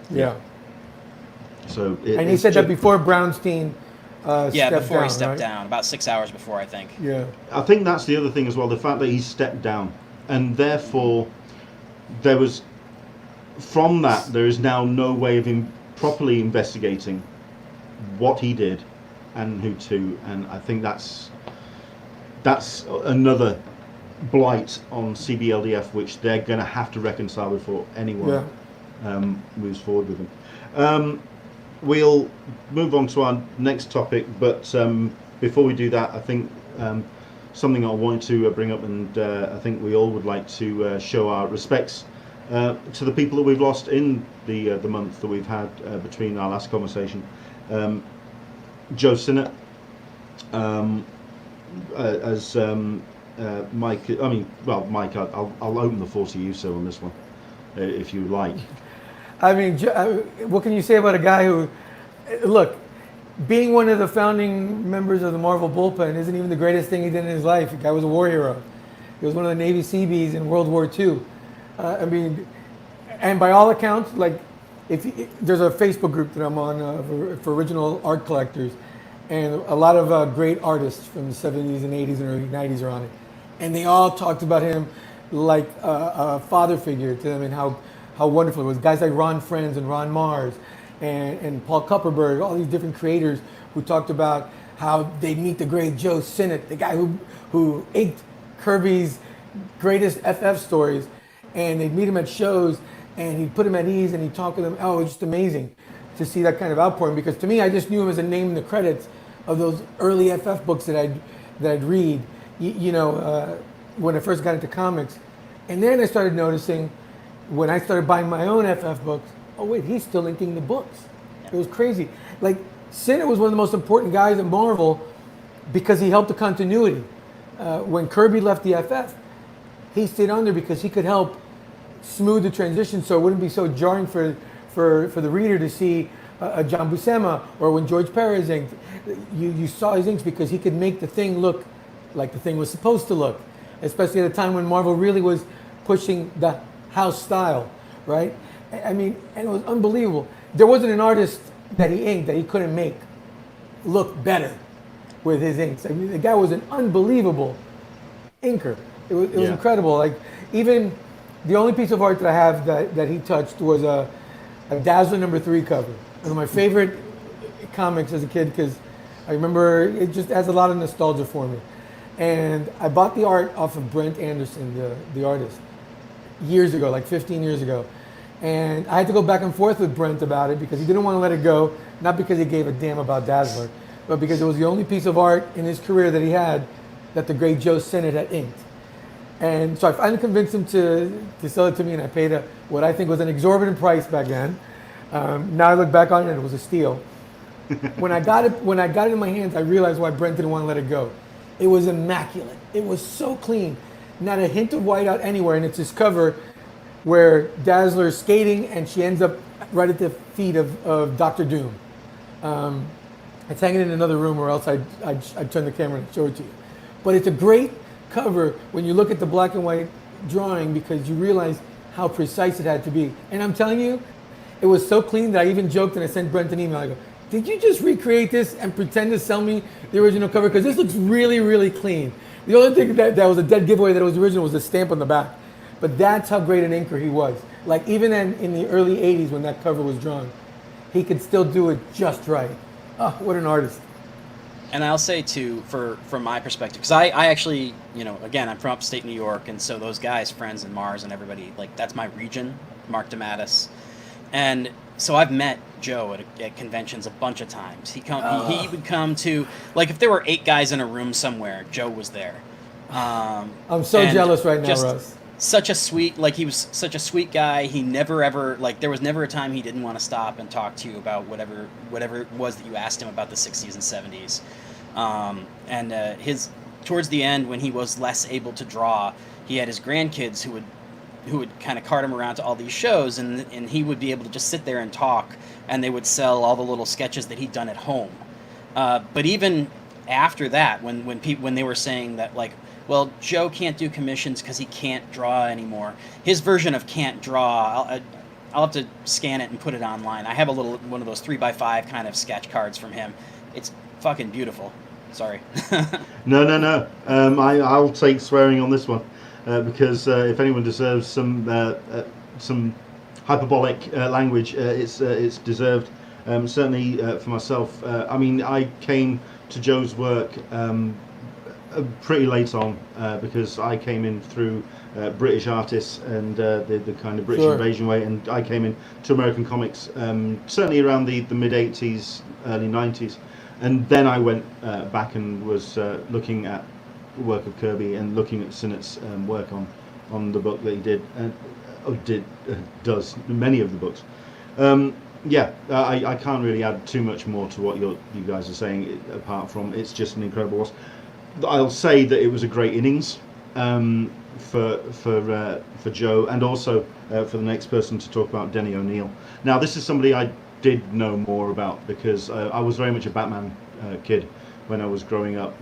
Yeah. So and he said that before Brownstein before he stepped right? down, about 6 hours before, I think. Yeah. I think that's the other thing as well, the fact that he stepped down, and therefore there was, from that, there is now no way of him properly investigating what he did and who to, and I think that's another blight on CBLDF, which they're going to have to reconcile before anyone moves forward with them. We'll move on to our next topic, but before we do that, I think something I wanted to bring up, and I think we all would like to show our respects to the people that we've lost in the month that we've had between our last conversation. Joe Sinnott, as Mike, Mike, I'll open the floor to you, so on this one, if you like. I mean, what can you say about a guy who, look, being one of the founding members of the Marvel bullpen isn't even the greatest thing he did in his life. The guy was a war hero. He was one of the Navy Seabees in World War II. I mean, and by all accounts, like, there's a Facebook group that I'm on for original art collectors, and a lot of great artists from the 70s and 80s and early 90s are on it. And they all talked about him like a father figure to them, and how wonderful it was. Guys like Ron Frenz and Ron Mars and Paul Kupperberg, all these different creators who talked about how they meet the great Joe Sinnott, the guy who inked Kirby's greatest FF stories, and they'd meet him at shows, and he'd put him at ease, and he'd talk with them. Oh, it's just amazing to see that kind of outpouring, because to me, I just knew him as a name in the credits of those early FF books that I'd read, when I first got into comics. And then I started noticing, when I started buying my own FF books, oh wait, he's still inking the books. It was crazy. Like, Sinnott was one of the most important guys at Marvel because he helped the continuity. When Kirby left the FF, he stayed on there because he could help smooth the transition so it wouldn't be so jarring for the reader to see John Buscema, or when George Perez inked. You saw his inks because he could make the thing look like the thing was supposed to look, especially at a time when Marvel really was pushing the house style, right? I mean, and it was unbelievable. There wasn't an artist that he inked that he couldn't make look better with his inks. I mean, the guy was an unbelievable inker. It was incredible. Like, even the only piece of art that I have that he touched was a Dazzler #3 cover. One of my favorite comics as a kid, because I remember it just has a lot of nostalgia for me. And I bought the art off of Brent Anderson, the artist, years ago, like 15 years ago. And I had to go back and forth with Brent about it because he didn't want to let it go, not because he gave a damn about Dazzler, but because it was the only piece of art in his career that he had that the great Joe Sinnott had inked. And so I finally convinced him to sell it to me, and I paid what I think was an exorbitant price back then. Now I look back on it, and it was a steal. When I got it in my hands, I realized why Brent didn't want to let it go. It was immaculate. It was so clean, not a hint of whiteout anywhere. And it's this cover where Dazzler's skating, and she ends up right at the feet of Dr. Doom. It's hanging in another room, or else I'd turn the camera and show it to you. But it's a great cover when you look at the black and white drawing, because you realize how precise it had to be. And I'm telling you, it was so clean that I even joked and I sent Brent an email. I go, did you just recreate this and pretend to sell me the original cover? Because this looks really, really clean. The only thing that was a dead giveaway that it was original was the stamp on the back. But that's how great an inker he was. Like, even in the early 80s when that cover was drawn, he could still do it just right. Oh, what an artist. And I'll say too, from my perspective, because I actually, again, I'm from upstate New York, and so those guys, Friends and Mars and everybody, like, that's my region, Mark DeMattis. And so I've met Joe at conventions a bunch of times. He would come to, like, if there were 8 guys in a room somewhere, Joe was there. I'm so jealous right now, Russ. Such a sweet, like, he was such a sweet guy. He never ever, like, there was never a time he didn't want to stop and talk to you about whatever it was that you asked him about the 60s and 70s. Towards the end, when he was less able to draw, he had his grandkids who would kind of cart him around to all these shows, and he would be able to just sit there and talk, and they would sell all the little sketches that he'd done at home. But even after that, when they were saying that, like, well, Joe can't do commissions because he can't draw anymore. His version of can't draw, I'll have to scan it and put it online. I have one of those 3x5 kind of sketch cards from him. It's fucking beautiful. Sorry. No. I'll take swearing on this one. Because if anyone deserves some hyperbolic language, it's deserved. Certainly for myself. I mean, I came to Joe's work pretty late on because I came in through British artists and the kind of British invasion way, and I came in to American comics certainly around the mid 80s, early 90s, and then I went back and was looking at work of Kirby and looking at Sinnott's work on the book that he did does many of the books. I can't really add too much more to what you guys are saying, apart from it's just an incredible loss. I'll say that it was a great innings for Joe, and also for the next person to talk about, Denny O'Neil. Now, this is somebody I did know more about because I was very much a Batman kid when I was growing up.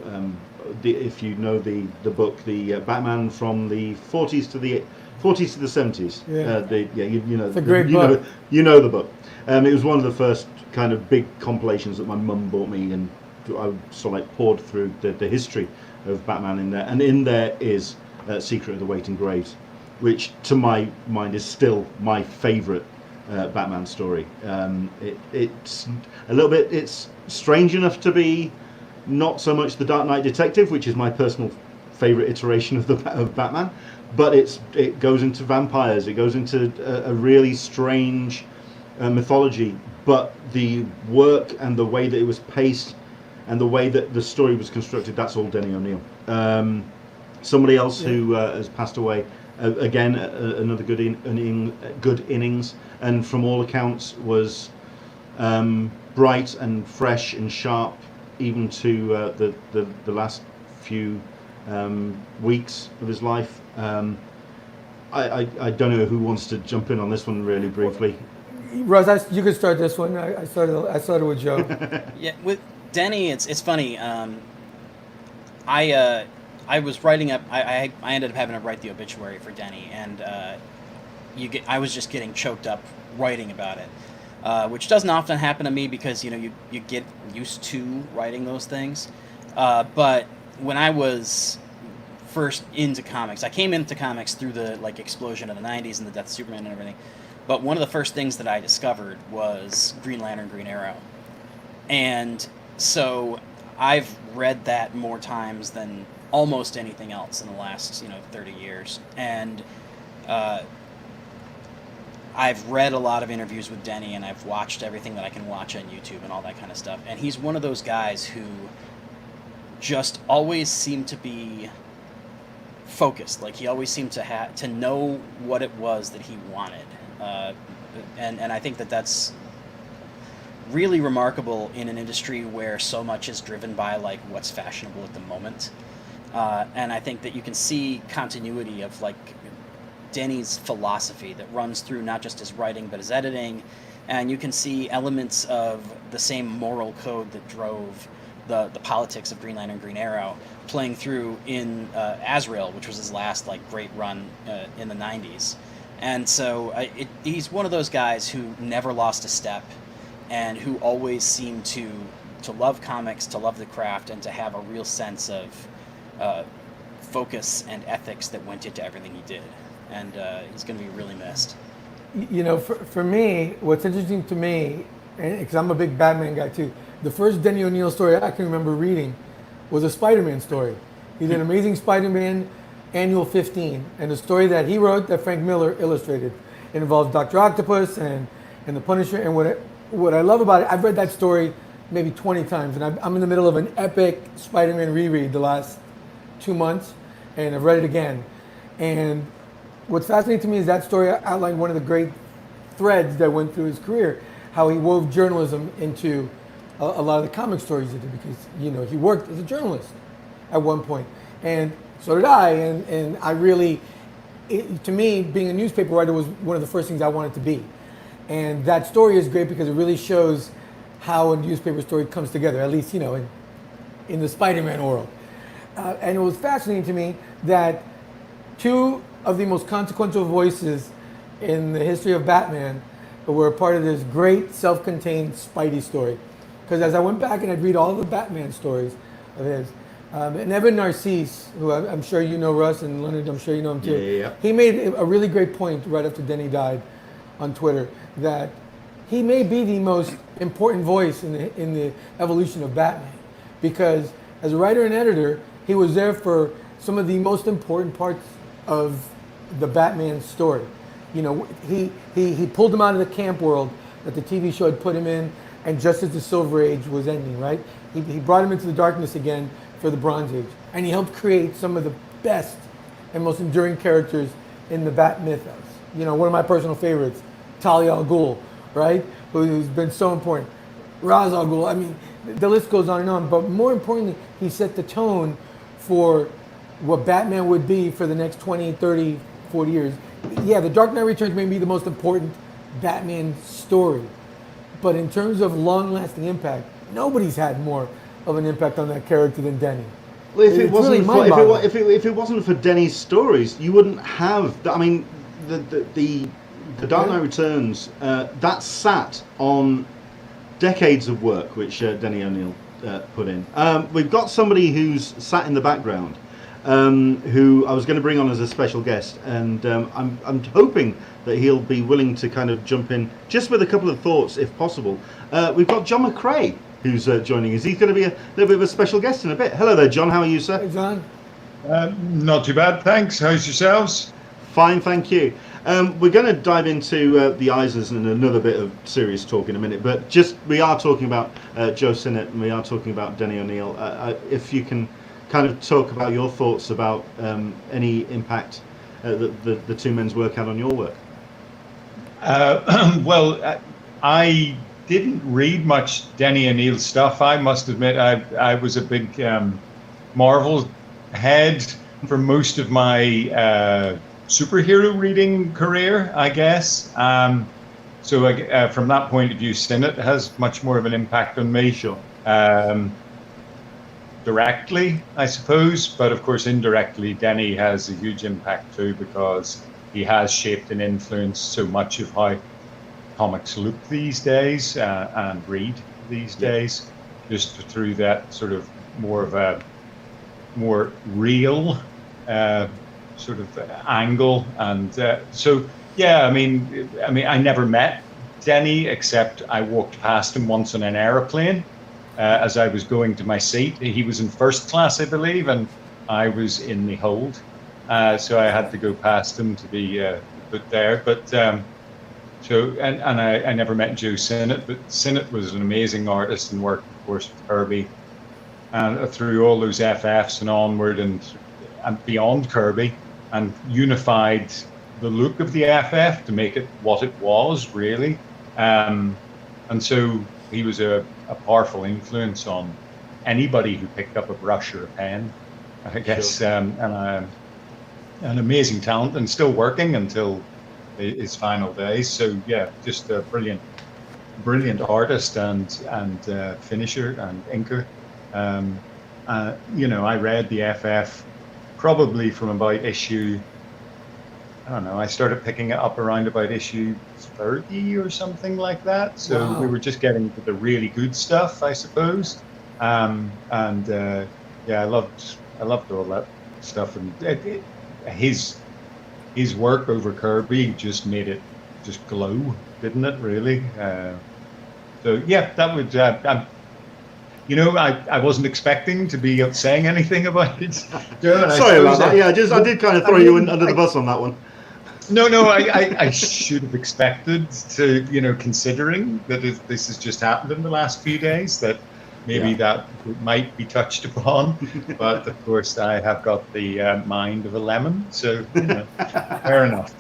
If you know the book, the Batman from the 40s to the 70s. You know, it's a great book. You know the book. It was one of the first kind of big compilations that my mum bought me, and I sort of like poured through the history of Batman in there. And in there is Secret of the Waiting Graves, which to my mind is still my favourite Batman story. It's a little bit, it's strange enough to be not so much the Dark Knight Detective, which is my personal favorite iteration of Batman, but it goes into vampires, it goes into a really strange mythology, but the work and the way that it was paced and the way that the story was constructed, that's all Denny O'Neil. Somebody else who has passed away, again, another good innings, and from all accounts was bright and fresh and sharp, even to the last few weeks of his life. I don't know who wants to jump in on this one really briefly. Russ, you could start this one. I started with Joe. Yeah, with Denny, it's funny. I was writing up. I ended up having to write the obituary for Denny, and I was just getting choked up writing about it, which doesn't often happen to me because you get used to writing those things. But when I was first into comics, I came into comics through the explosion of the '90s and the death of Superman and everything. But one of the first things that I discovered was Green Lantern, Green Arrow, and so I've read that more times than almost anything else in the last 30 years, and I've read a lot of interviews with Denny, and I've watched everything that I can watch on YouTube and all that kind of stuff. And he's one of those guys who just always seemed to be focused. Like he always seemed to know what it was that he wanted, and I think that that's really remarkable in an industry where so much is driven by what's fashionable at the moment. And I think that you can see continuity of Denny's philosophy that runs through not just his writing but his editing, and you can see elements of the same moral code that drove the politics of Green Lantern, Green Arrow playing through in Azrael, which was his last great run in the 90s. And so he's one of those guys who never lost a step, and who always seemed to love comics, to love the craft, and to have a real sense of focus and ethics that went into everything he did. And he's going to be really missed. For me, what's interesting to me, because I'm a big Batman guy too, the first Denny O'Neil story I can remember reading was a Spider-Man story. He did Amazing Spider-Man Annual 15, and the story that he wrote that Frank Miller illustrated. It involves Dr. Octopus and the Punisher, and what I love about it, I've read that story maybe 20 times, and I'm in the middle of an epic Spider-Man reread the last 2 months, and I've read it again. And what's fascinating to me is that story outlined one of the great threads that went through his career, how he wove journalism into a lot of the comic stories he did, because he worked as a journalist at one point, and so did I, and I really, to me, being a newspaper writer was one of the first things I wanted to be. And that story is great because it really shows how a newspaper story comes together, at least in the Spider-Man world. And it was fascinating to me that two of the most consequential voices in the history of Batman were a part of this great self-contained Spidey story. Because as I went back and I'd read all the Batman stories of his, and Evan Narcisse, who I'm sure you know, Russ, and Leonard, I'm sure you know him too. Yeah. He made a really great point right after Denny died on Twitter, that he may be the most important voice in the evolution of Batman, because as a writer and editor, he was there for some of the most important parts of the Batman story. He pulled him out of the camp world that the TV show had put him in, and just as the Silver Age was ending, right? He brought him into the darkness again for the Bronze Age, and he helped create some of the best and most enduring characters in the Bat mythos. One of my personal favorites, Talia al Ghul, right? Who's been so important. Ra's al Ghul, I mean, the list goes on and on, but more importantly, he set the tone for what Batman would be for the next 20, 30, 40 years. Yeah, The Dark Knight Returns may be the most important Batman story, but in terms of long-lasting impact, nobody's had more of an impact on that character than Denny. Well, if it wasn't for Denny's stories, you wouldn't have. I mean, the Dark Knight Returns that sat on decades of work which Denny O'Neil put in. We've got somebody who's sat in the background, who I was going to bring on as a special guest, and I'm hoping that he'll be willing to kind of jump in just with a couple of thoughts, if possible. We've got John McCrae, who's joining us. He's going to be a little bit of a special guest in a bit. Hello there, John. How are you, sir? Hey, John. Not too bad, thanks. How's yourselves? Fine, thank you. We're going to dive into the Eisers and another bit of serious talk in a minute, but we are talking about Joe Sinnott and we are talking about Denny O'Neil. If you can kind of talk about your thoughts about any impact that the two men's work had on your work. Well, I didn't read much Denny O'Neil stuff. I must admit, I was a big Marvel head for most of my superhero reading career, I guess. So from that point of view, Sinnott has much more of an impact on me. Sure. Directly, I suppose, but of course indirectly, Denny has a huge impact too, because he has shaped and influenced so much of how comics look these days and read these days, just through that sort of more real sort of angle. And so yeah, I mean I never met Denny, except I walked past him once on an aeroplane as I was going to my seat. He was in first class, I believe, and I was in the hold, so I had to go past him to be put there. But so I never met Joe Sinnott, but Sinnott was an amazing artist and worked, of course, with Kirby and through all those FFs and onward and beyond Kirby, and unified the look of the FF to make it what it was really. And so he was a powerful influence on anybody who picked up a brush or a pen, I guess. Sure. And an amazing talent, and still working until his final days. So yeah, just a brilliant artist and finisher and inker. You know, I read the FF probably from about issue, I don't know, I started picking it up around about issue 30 or something like that. So wow. We were just getting to the really good stuff, I suppose. Yeah, I loved all that stuff, and his work over Kirby just made it just glow, didn't it? Really. So yeah, that would. You know, I wasn't expecting to be saying anything about it. Sorry about that. Yeah, I did kind of throw you under the bus on that one. No, I should have expected to, you know, considering that this has just happened in the last few days, that maybe that might be touched upon. But of course, I have got the mind of a lemon, so you know, fair enough.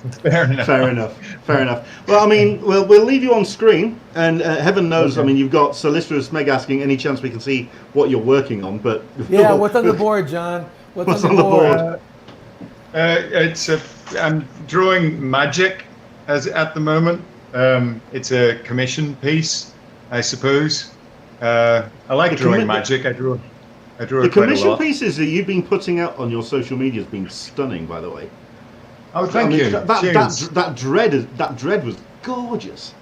Well, I mean, we'll leave you on screen, and heaven knows, okay. I mean, you've got solicitors Meg asking any chance we can see what you're working on, but yeah, what's on the board, John? What's on the board? I'm drawing magic at the moment. It's a commission piece, I suppose. I like drawing magic. I draw the quite a lot. The commission pieces that you've been putting out on your social media has been stunning, by the way. Oh, thank you. That dread was gorgeous.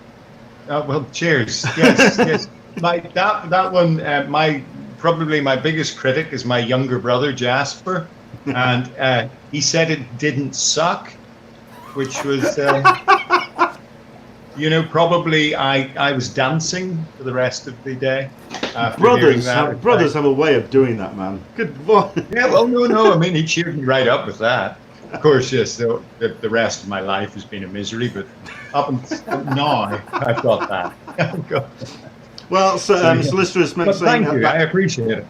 Well, cheers. Yes, yes. That one. Probably my biggest critic is my younger brother Jasper, and he said it didn't suck, which was. You know, probably I was dancing for the rest of the day. Brothers have a way of doing that, man. Good boy. Yeah, well, no. I mean, he cheered me right up with that. Of course, yes. The rest of my life has been a misery, but up until now, I've got that. Well, solicitors saying thank you. I appreciate it.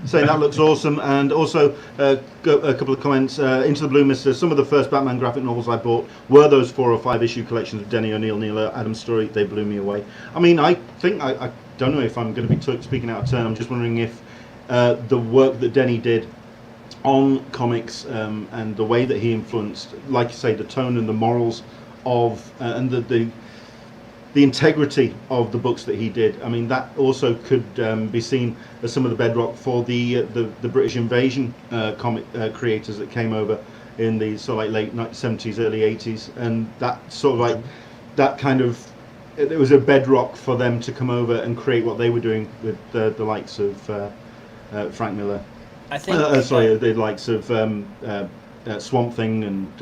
Saying that looks awesome, and also a couple of comments. Into the Blue Mist says, some of the first Batman graphic novels I bought were those 4 or 5 issue collections of Denny O'Neil, Neil Adams story. They blew me away. I mean, I think I don't know if I'm going to be speaking out of turn. I'm just wondering if the work that Denny did on comics and the way that he influenced, like you say, the tone and the morals of and the integrity of the books that he did. I mean, that also could be seen as some of the bedrock for the British invasion comic creators that came over in the sort of like late 70s, early 80s, and that sort of like that kind of, it was a bedrock for them to come over and create what they were doing with the likes of Frank Miller. I think the likes of Swamp Thing and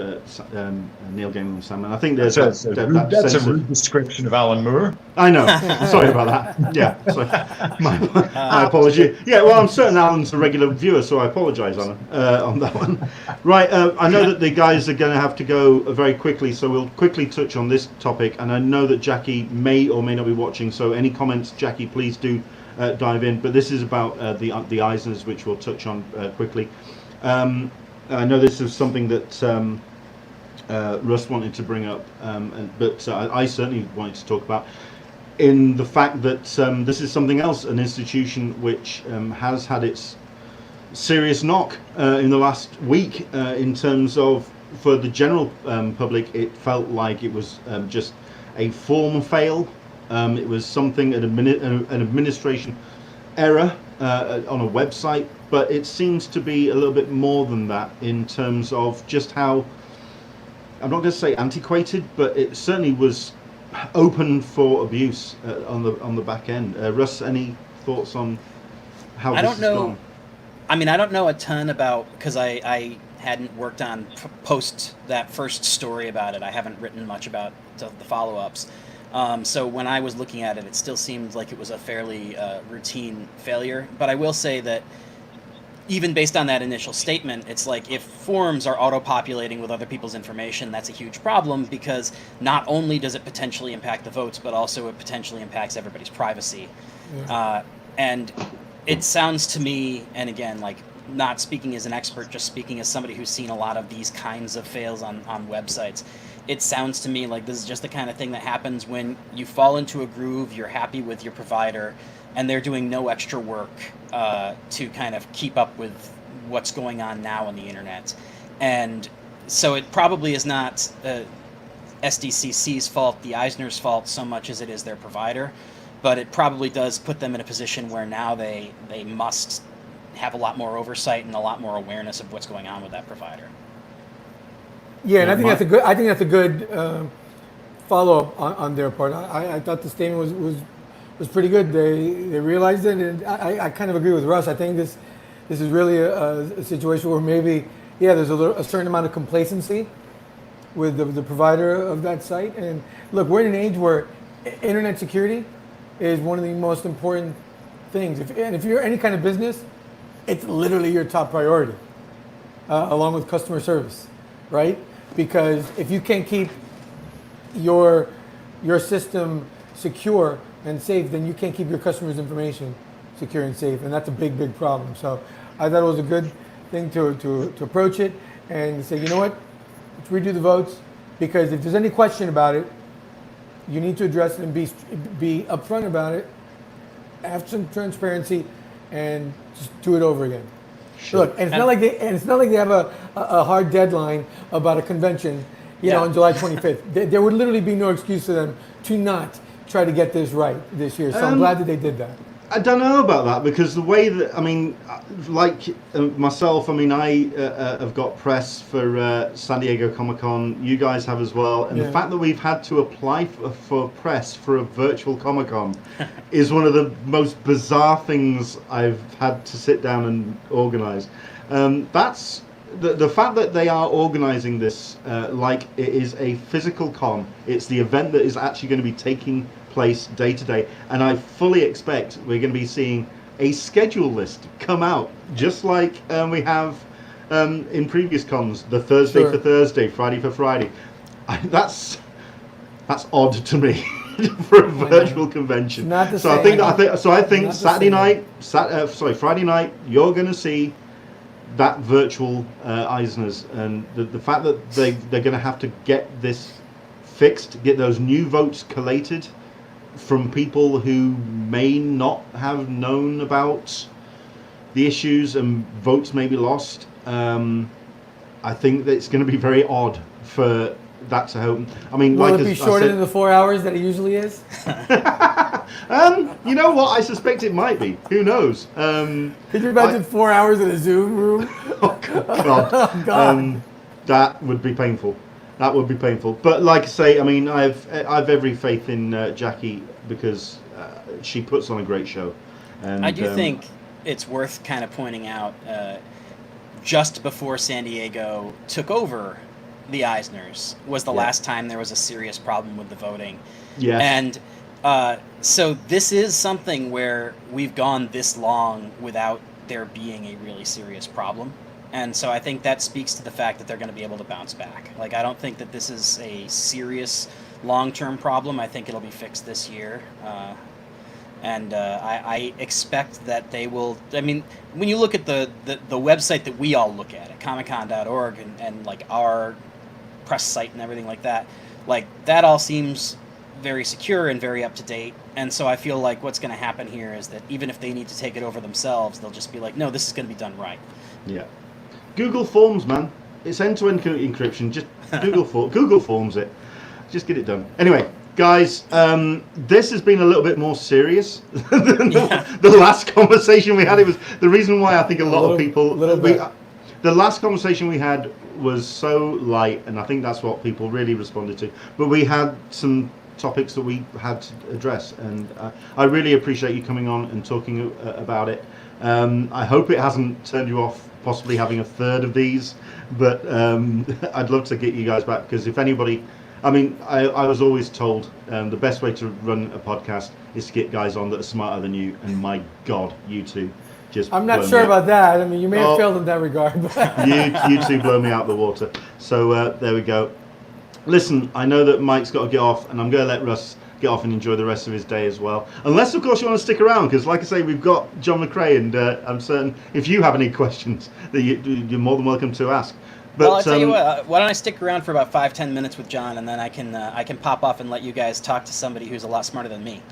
Neil Gaiman and Sandman. I think there's That's a rude description of Alan Moore. I know. Sorry about that. Yeah, sorry. My apology. Yeah, well, I'm certain Alan's a regular viewer, so I apologise on that one. Right, I know that the guys are going to have to go very quickly, so we'll quickly touch on this topic. And I know that Jackie may or may not be watching, so any comments, Jackie, please do dive in. But this is about the Eisners, which we'll touch on quickly. I know this is something that Russ wanted to bring up, but I certainly wanted to talk about, in the fact that this is something else, an institution which has had its serious knock in the last week, in terms of, for the general public, it felt like it was just a form fail. It was something, an administration error on a website, but it seems to be a little bit more than that in terms of just how, I'm not going to say antiquated, but it certainly was open for abuse on the back end. Russ, any thoughts on how this has gone? I mean, I don't know a ton about, because I hadn't worked on post that first story about it. I haven't written much about the follow-ups. So when I was looking at it, it still seemed like it was a fairly routine failure. But I will say that even based on that initial statement, it's like, if forums are auto-populating with other people's information, that's a huge problem, because not only does it potentially impact the votes, but also it potentially impacts everybody's privacy. Yeah. And it sounds to me, and again, like, not speaking as an expert, just speaking as somebody who's seen a lot of these kinds of fails on websites, it sounds to me like this is just the kind of thing that happens when you fall into a groove, you're happy with your provider, and they're doing no extra work to kind of keep up with what's going on now on the internet. And so it probably is not SDCC's fault, the Eisner's fault, so much as it is their provider, but it probably does put them in a position where now they must have a lot more oversight and a lot more awareness of what's going on with that provider. Yeah, and I think that's a good follow-up on their part. I thought the statement was pretty good. They realized it, and I kind of agree with Russ. I think this is really a situation where maybe, yeah, there's a certain amount of complacency with the provider of that site. And look, we're in an age where internet security is one of the most important things. If you're any kind of business, it's literally your top priority, along with customer service, right? Because if you can't keep your system secure and safe, then you can't keep your customers' information secure and safe, and that's a big, big problem. So I thought it was a good thing to approach it and say, you know what, let's redo the votes, because if there's any question about it, you need to address it and be upfront about it, have some transparency, and just do it over again. Sure. Look, and it's not like they have a hard deadline about a convention, you know, on July 25th. There would literally be no excuse for them to not try to get this right this year. So I'm glad that they did that. I don't know about that, because the way that, I mean, like myself, I mean, I have got press for San Diego Comic-Con. You guys have as well. And the fact that we've had to apply for press for a virtual Comic-Con is one of the most bizarre things I've had to sit down and organize. That's the fact that they are organizing this like it is a physical con. It's the event that is actually going to be taking place day to day, and I fully expect we're going to be seeing a schedule list come out, just like we have in previous cons, the Thursday for Thursday, Friday for Friday. That's odd to me for a virtual convention. Not the so same. I think Saturday night, Friday night, you're going to see that virtual Eisners, and the fact that they're going to have to get this fixed, get those new votes collated from people who may not have known about the issues, and votes may be lost. I think that it's going to be very odd for that to happen. I mean, will it be shorter than the 4 hours that it usually is? You know what? I suspect it might be. Who knows? Could you imagine 4 hours in a Zoom room? Oh God! Oh, God. That would be painful. That would be painful. But like I say, I mean, I've every faith in Jackie, because she puts on a great show. And I do think it's worth kind of pointing out just before San Diego took over the Eisners was the last time there was a serious problem with the voting. Yes. And so this is something where we've gone this long without there being a really serious problem. And so I think that speaks to the fact that they're going to be able to bounce back. Like, I don't think that this is a serious long-term problem. I think it'll be fixed this year. And I expect that they will. I mean, when you look at the website that we all look at comiccon.org, and like our press site and everything like that all seems very secure and very up to date. And so I feel like what's going to happen here is that even if they need to take it over themselves, they'll just be like, no, this is going to be done right. Yeah. Google Forms, man. It's end-to-end encryption. Just Google Forms it. Just get it done. Anyway, guys, this has been a little bit more serious than the last conversation we had. It was the reason why I think a lot of people. The last conversation we had was so light, and I think that's what people really responded to. But we had some topics that we had to address, and I really appreciate you coming on and talking about it. I hope it hasn't turned you off possibly having a third of these, but I'd love to get you guys back, because if anybody, I mean, I was always told the best way to run a podcast is to get guys on that are smarter than you, and my God, you two just I'm not sure about that. I mean, you may have failed in that regard. But you two blow me out the water. So there we go. Listen, I know that Mike's got to get off, and I'm going to let Russ get off and enjoy the rest of his day as well. Unless, of course, you want to stick around, because, like I say, we've got John McRae, and I'm certain if you have any questions, that you're more than welcome to ask. But, well, I'll tell you what. Why don't I stick around for about 5-10 minutes with John, and then I can pop off and let you guys talk to somebody who's a lot smarter than me.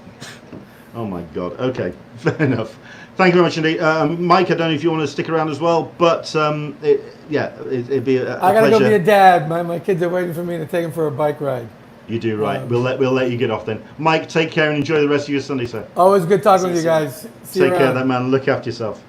Oh my God. Okay, fair enough. Thank you very much indeed, Mike. I don't know if you want to stick around as well, but it'd be a I gotta pleasure. go be a dad. My kids are waiting for me to take them for a bike ride. You do right. We'll let you get off then. Mike, take care and enjoy the rest of your Sunday, sir. Always good talking with you guys. See Take you care, around. that man. Look after yourself.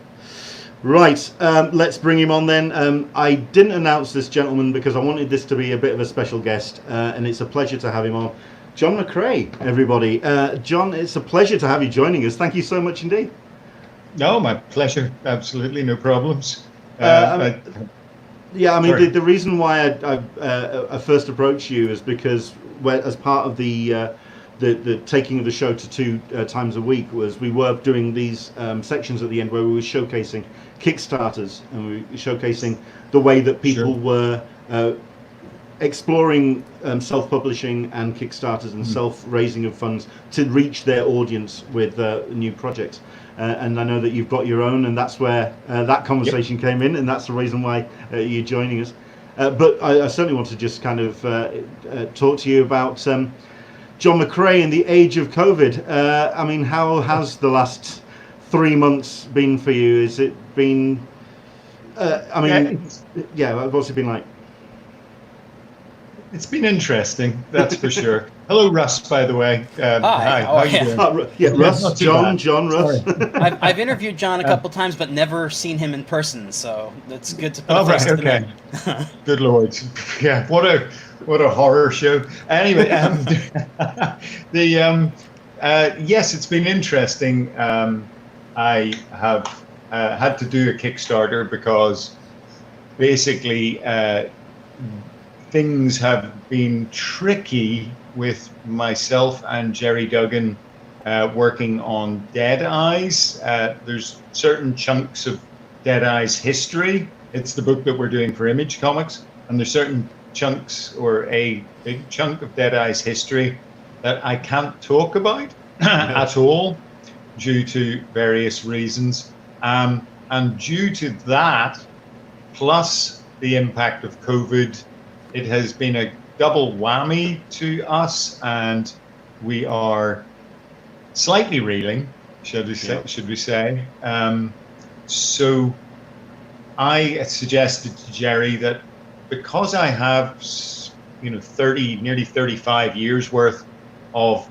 Right, let's bring him on then. I didn't announce this gentleman because I wanted this to be a bit of a special guest, and it's a pleasure to have him on. John McRae, everybody. John, it's a pleasure to have you joining us. Thank you so much indeed. No, my pleasure. Absolutely, no problems. The reason why I first approached you is because as part of the taking of the show to 2 times a week was we were doing these sections at the end where we were showcasing Kickstarters, and we were showcasing the way that people were exploring self-publishing and Kickstarters and self-raising of funds to reach their audience with new projects. And I know that you've got your own, and that's where that conversation came in, and that's the reason why you're joining us. But I certainly want to just kind of talk to you about John McRae in the age of COVID. I mean, how has the last 3 months been for you? Has it been, what's it been like? It's been interesting, that's for sure. Hello, Russ, by the way. Hi, how are you doing? Russ, John, Russ. I've interviewed John a couple times, but never seen him in person, so it's good to put a face to the name. Good Lord. Yeah, what a horror show. Anyway, yes, it's been interesting. I have had to do a Kickstarter because basically things have been tricky with myself and Jerry Duggan working on Dead Eyes. There's certain chunks of Dead Eyes history. It's the book that we're doing for Image Comics, and there's certain chunks, or a big chunk of Dead Eyes history that I can't talk about at all due to various reasons. And due to that, plus the impact of COVID, it has been a double whammy to us, and we are slightly reeling, should we say. So I suggested to Jerry that because I have, nearly 35 years worth of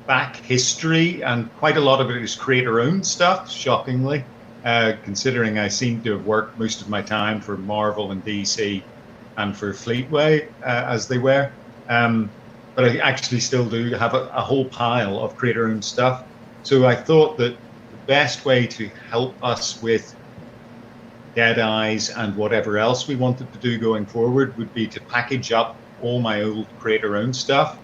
back history, and quite a lot of it is creator-owned stuff, shockingly, considering I seem to have worked most of my time for Marvel and DC and for Fleetway, as they were. But I actually still do have a whole pile of creator-owned stuff. So I thought that the best way to help us with Dead Eyes and whatever else we wanted to do going forward would be to package up all my old creator-owned stuff,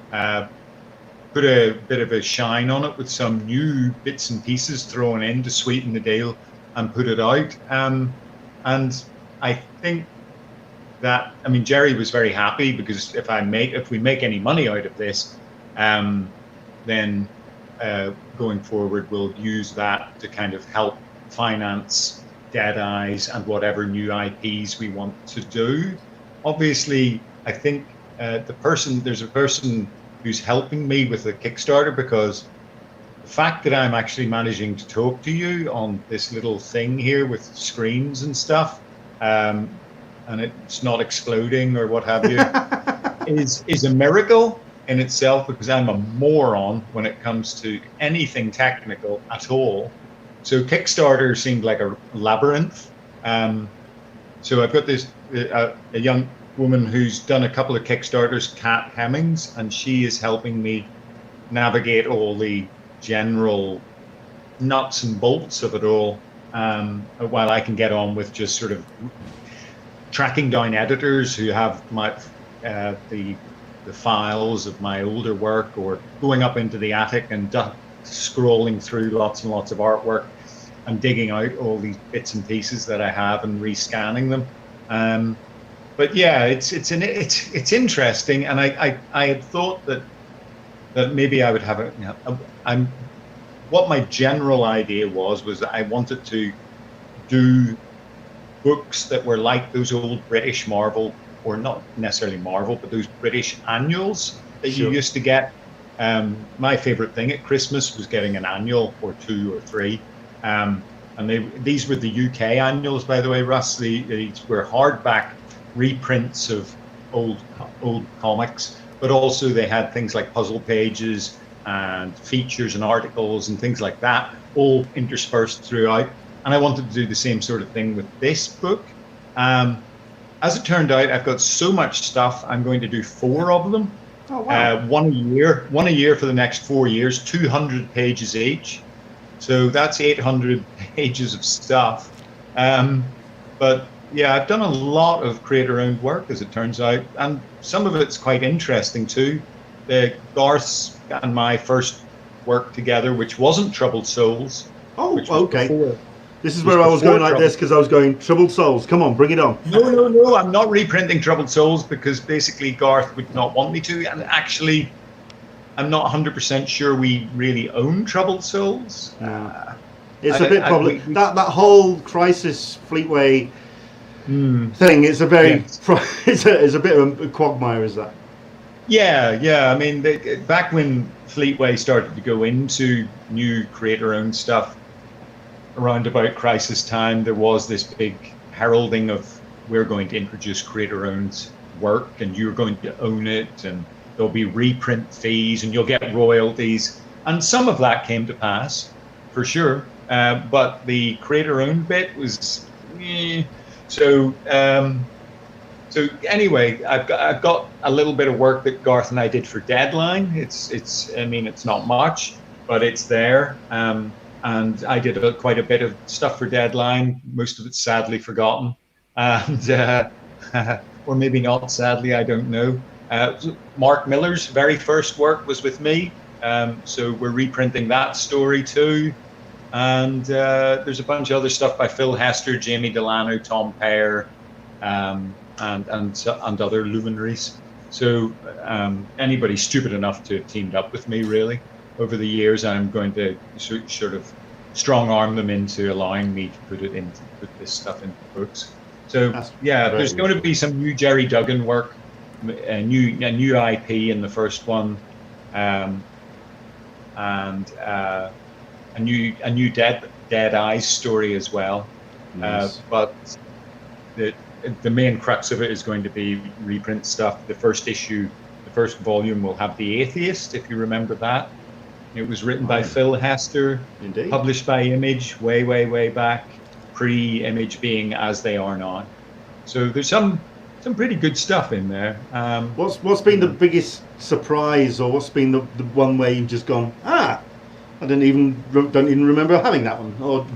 put a bit of a shine on it with some new bits and pieces thrown in to sweeten the deal, and put it out. And I think that, I mean, Jerry was very happy, because if we make any money out of this, then going forward we'll use that to kind of help finance Dead Eyes and whatever new IPs we want to do. Obviously, I think there's a person who's helping me with the Kickstarter, because the fact that I'm actually managing to talk to you on this little thing here with screens and stuff, and it's not exploding or what have you, is a miracle in itself, because I'm a moron when it comes to anything technical at all. So Kickstarter seemed like a labyrinth. So I've got this a young woman who's done a couple of Kickstarters, Kat Hemmings, and she is helping me navigate all the general nuts and bolts of it all, while I can get on with just sort of tracking down editors who have my the files of my older work, or going up into the attic and scrolling through lots and lots of artwork and digging out all these bits and pieces that I have and rescanning them. But yeah, it's interesting, and I had thought that maybe I would have what my general idea was that I wanted to do books that were like those old British Marvel, or not necessarily Marvel, but those British annuals that you used to get. My favorite thing at Christmas was getting an annual or 2 or 3. And these were the UK annuals, by the way, Russ. These were hardback reprints of old comics, but also they had things like puzzle pages and features and articles and things like that, all interspersed throughout. And I wanted to do the same sort of thing with this book. As it turned out, I've got so much stuff, I'm going to do 4 of them. Oh, wow. One a year for the next 4 years, 200 pages each. So that's 800 pages of stuff. But yeah, I've done a lot of creator-owned work, as it turns out, and some of it's quite interesting too. Garth's and my first work together, which wasn't Troubled Souls. Oh, okay. This is where I was going like this, because I was going, Troubled Souls, come on, bring it on. No, I'm not reprinting Troubled Souls, because basically Garth would not want me to, and actually I'm not 100% sure we really own Troubled Souls. It's a bit public. That whole Crisis Fleetway thing is a very it's a bit of a quagmire, is that? Yeah. I mean, back when Fleetway started to go into new creator-owned stuff, around about Crisis time, there was this big heralding of, we're going to introduce creator-owned work, and you're going to own it, and there'll be reprint fees, and you'll get royalties. And some of that came to pass, for sure. But the creator-owned bit was, So anyway, I've got a little bit of work that Garth and I did for Deadline. I mean, it's not much, but it's there. And I did quite a bit of stuff for Deadline. Most of it's sadly forgotten, and or maybe not sadly, I don't know. Mark Miller's very first work was with me, so we're reprinting that story too. And there's a bunch of other stuff by Phil Hester, Jamie Delano, Tom Pear, and other luminaries. So anybody stupid enough to have teamed up with me, really, over the years, I'm going to sort of strong arm them into allowing me to put this stuff into books. So yeah, there's going to be some new Jerry Duggan work, a new IP in the first one, and a new Dead Eyes story as well. Nice. But the main crux of it is going to be reprint stuff. The first issue, the first volume, will have The Atheist, if you remember that. It was written by Phil Hester, indeed, published by Image way back, pre-Image being As They Are Now. So there's some pretty good stuff in there. What's been the biggest surprise, or what's been the one where you've just gone, I don't even remember having that one, or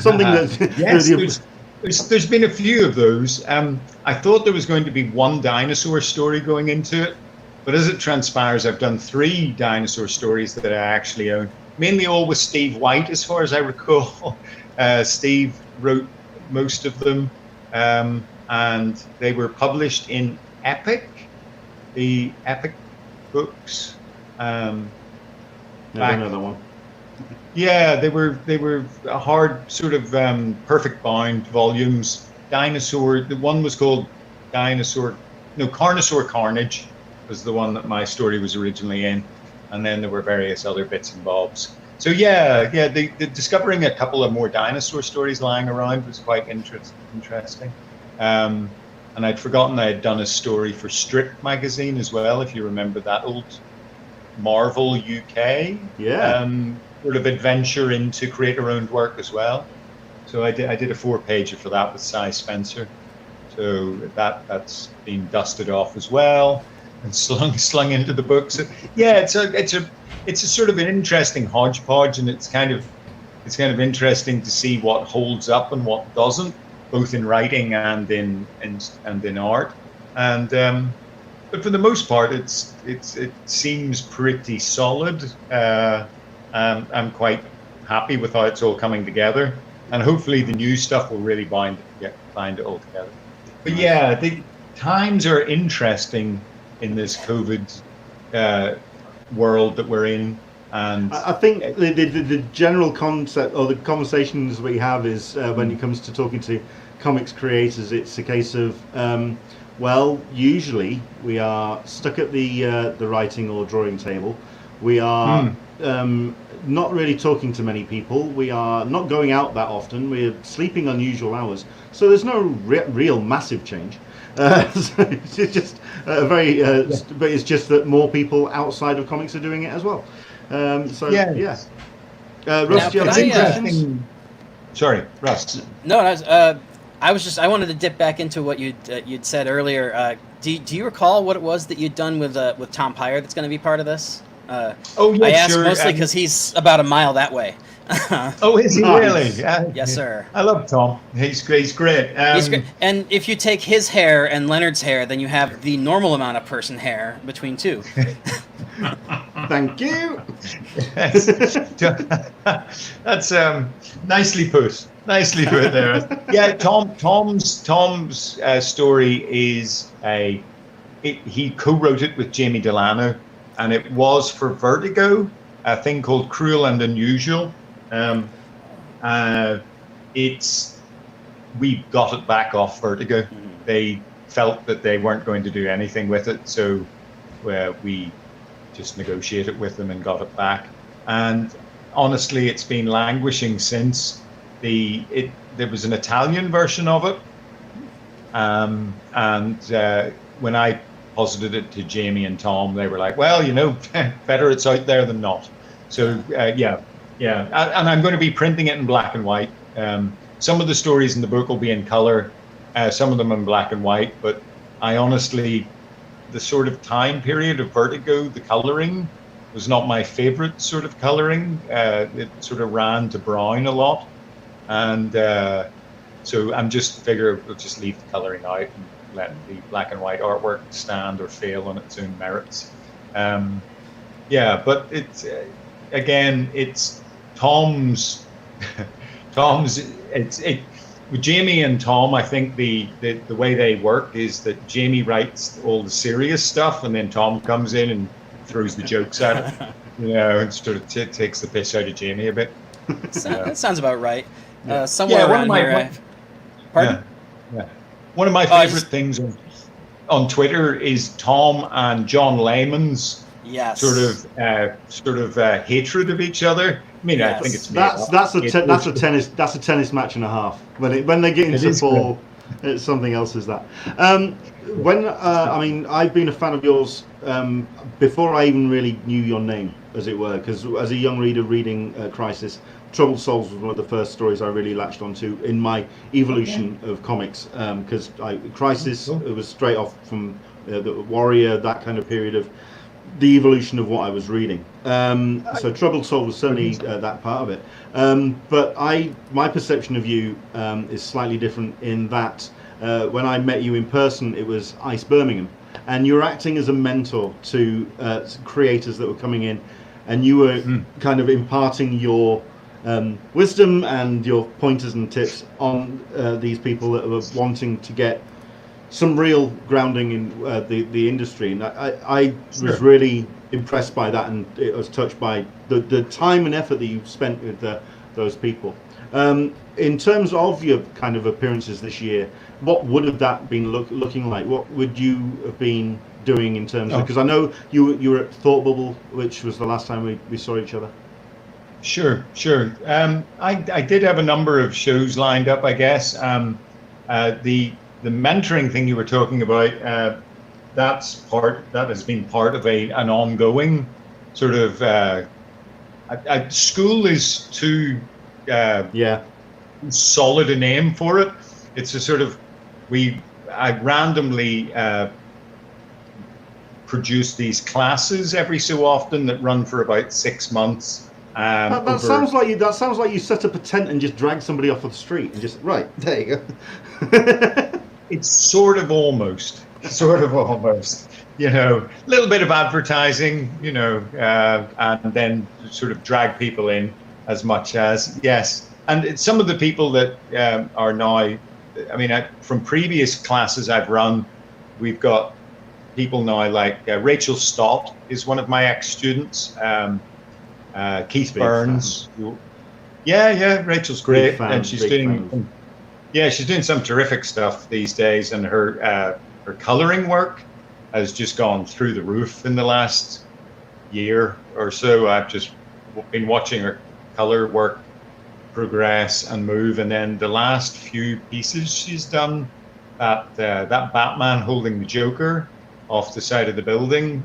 something that There's been a few of those. I thought there was going to be one dinosaur story going into it, but as it transpires, I've done 3 dinosaur stories that I actually own, mainly all with Steve White, as far as I recall. Steve wrote most of them, and they were published in Epic, the Epic books. Never know that one. Yeah, they were a hard sort of perfect bound volumes. Dinosaur. The one was called Carnosaur Carnage was the one that my story was originally in, and then there were various other bits and bobs. So yeah, the discovering a couple of more dinosaur stories lying around was quite interesting. And I'd forgotten I had done a story for Strip magazine as well, if you remember that old Marvel UK. Yeah. Sort of adventure into creator-owned work as well. So I did a 4-pager for that with Cy Spencer. So that's been dusted off as well and slung into the books. So, yeah, it's a sort of an interesting hodgepodge, and it's kind of interesting to see what holds up and what doesn't, both in writing and in art. And but for the most part, it seems pretty solid. I'm quite happy with how it's all coming together, and hopefully the new stuff will really bind it all together. But yeah, the times are interesting in this COVID world that we're in, and I think the general concept or the conversations we have is when it comes to talking to comics creators, it's a case of well, usually we are stuck at the writing or drawing table. We are not really talking to many people. We are not going out that often. We're sleeping unusual hours. So there's no real massive change. So it's just but it's just that more people outside of comics are doing it as well. Russ, do you have any questions? Sorry, Russ. No, I wanted to dip back into what you'd said earlier. Do you recall what it was that you'd done with Tom Pyre that's going to be part of this? I asked mostly because he's about a mile that way. Oh, is he really? Yes, sir. I love Tom. He's great. He's great. And if you take his hair and Leonard's hair, then you have the normal amount of person hair between two. Thank you. That's nicely put. Nicely put there. Yeah, Tom's story is he co-wrote it with Jamie Delano, and it was for Vertigo, a thing called Cruel and Unusual. We got it back off Vertigo. They felt that they weren't going to do anything with it, so we just negotiated with them and got it back. And honestly, it's been languishing since. There was an Italian version of it, and when I posited it to Jamie and Tom, they were like, "Well, better it's out there than not." So yeah, and I'm going to be printing it in black and white. Some of the stories in the book will be in color, some of them in black and white. But I honestly, the sort of time period of Vertigo, the coloring was not my favorite sort of coloring. It sort of ran to brown a lot. And so I'm just figure we'll just leave the coloring out and let the black and white artwork stand or fail on its own merits. But it's again, it's Tom's. With Jamie and Tom, I think the way they work is that Jamie writes all the serious stuff, and then Tom comes in and throws the jokes at it, and sort of takes the piss out of Jamie a bit. That sounds about right. Somewhere around here. Pardon? Yeah. One of my favorite things on Twitter is Tom and John Layman's sort of hatred of each other. I mean, I think it's that's a tennis match and a half. When they get into ball, it's something else. Is that I've been a fan of yours before I even really knew your name, as it were, because as a young reader reading Crisis, Troubled Souls was one of the first stories I really latched onto in my evolution of comics, because Crisis, it was straight off from the Warrior, that kind of period of the evolution of what I was reading. So Troubled Soul was certainly that part of it. But my perception of you is slightly different in that when I met you in person, it was Ice Birmingham, and you were acting as a mentor to creators that were coming in, and you were kind of imparting your wisdom and your pointers and tips on these people that were wanting to get some real grounding in the industry. And I was really impressed by that, and I was touched by the time and effort that you spent with those people. In terms of your kind of appearances this year, what would have that been looking like? What would you have been doing in terms of, because I know you were at Thought Bubble, which was the last time we saw each other. Sure. I did have a number of shows lined up, I guess. The mentoring thing you were talking about, that has been part of an ongoing sort of school is too solid a name for it. It's a sort of I randomly produce these classes every so often that run for about 6 months. That sounds like you set up a tent and just drag somebody off of the street and just there you go. It's sort of almost, you know, a little bit of advertising, you know, and then sort of drag people in as much as, yes. And some of the people that are now, I mean, from previous classes I've run, we've got people now like Rachel Stott is one of my ex-students, Keith Burns. Rachel's great, and she's doing... Yeah, she's doing some terrific stuff these days, and her coloring work has just gone through the roof in the last year or so. I've just been watching her color work progress and move, and then the last few pieces she's done, that Batman holding the Joker off the side of the building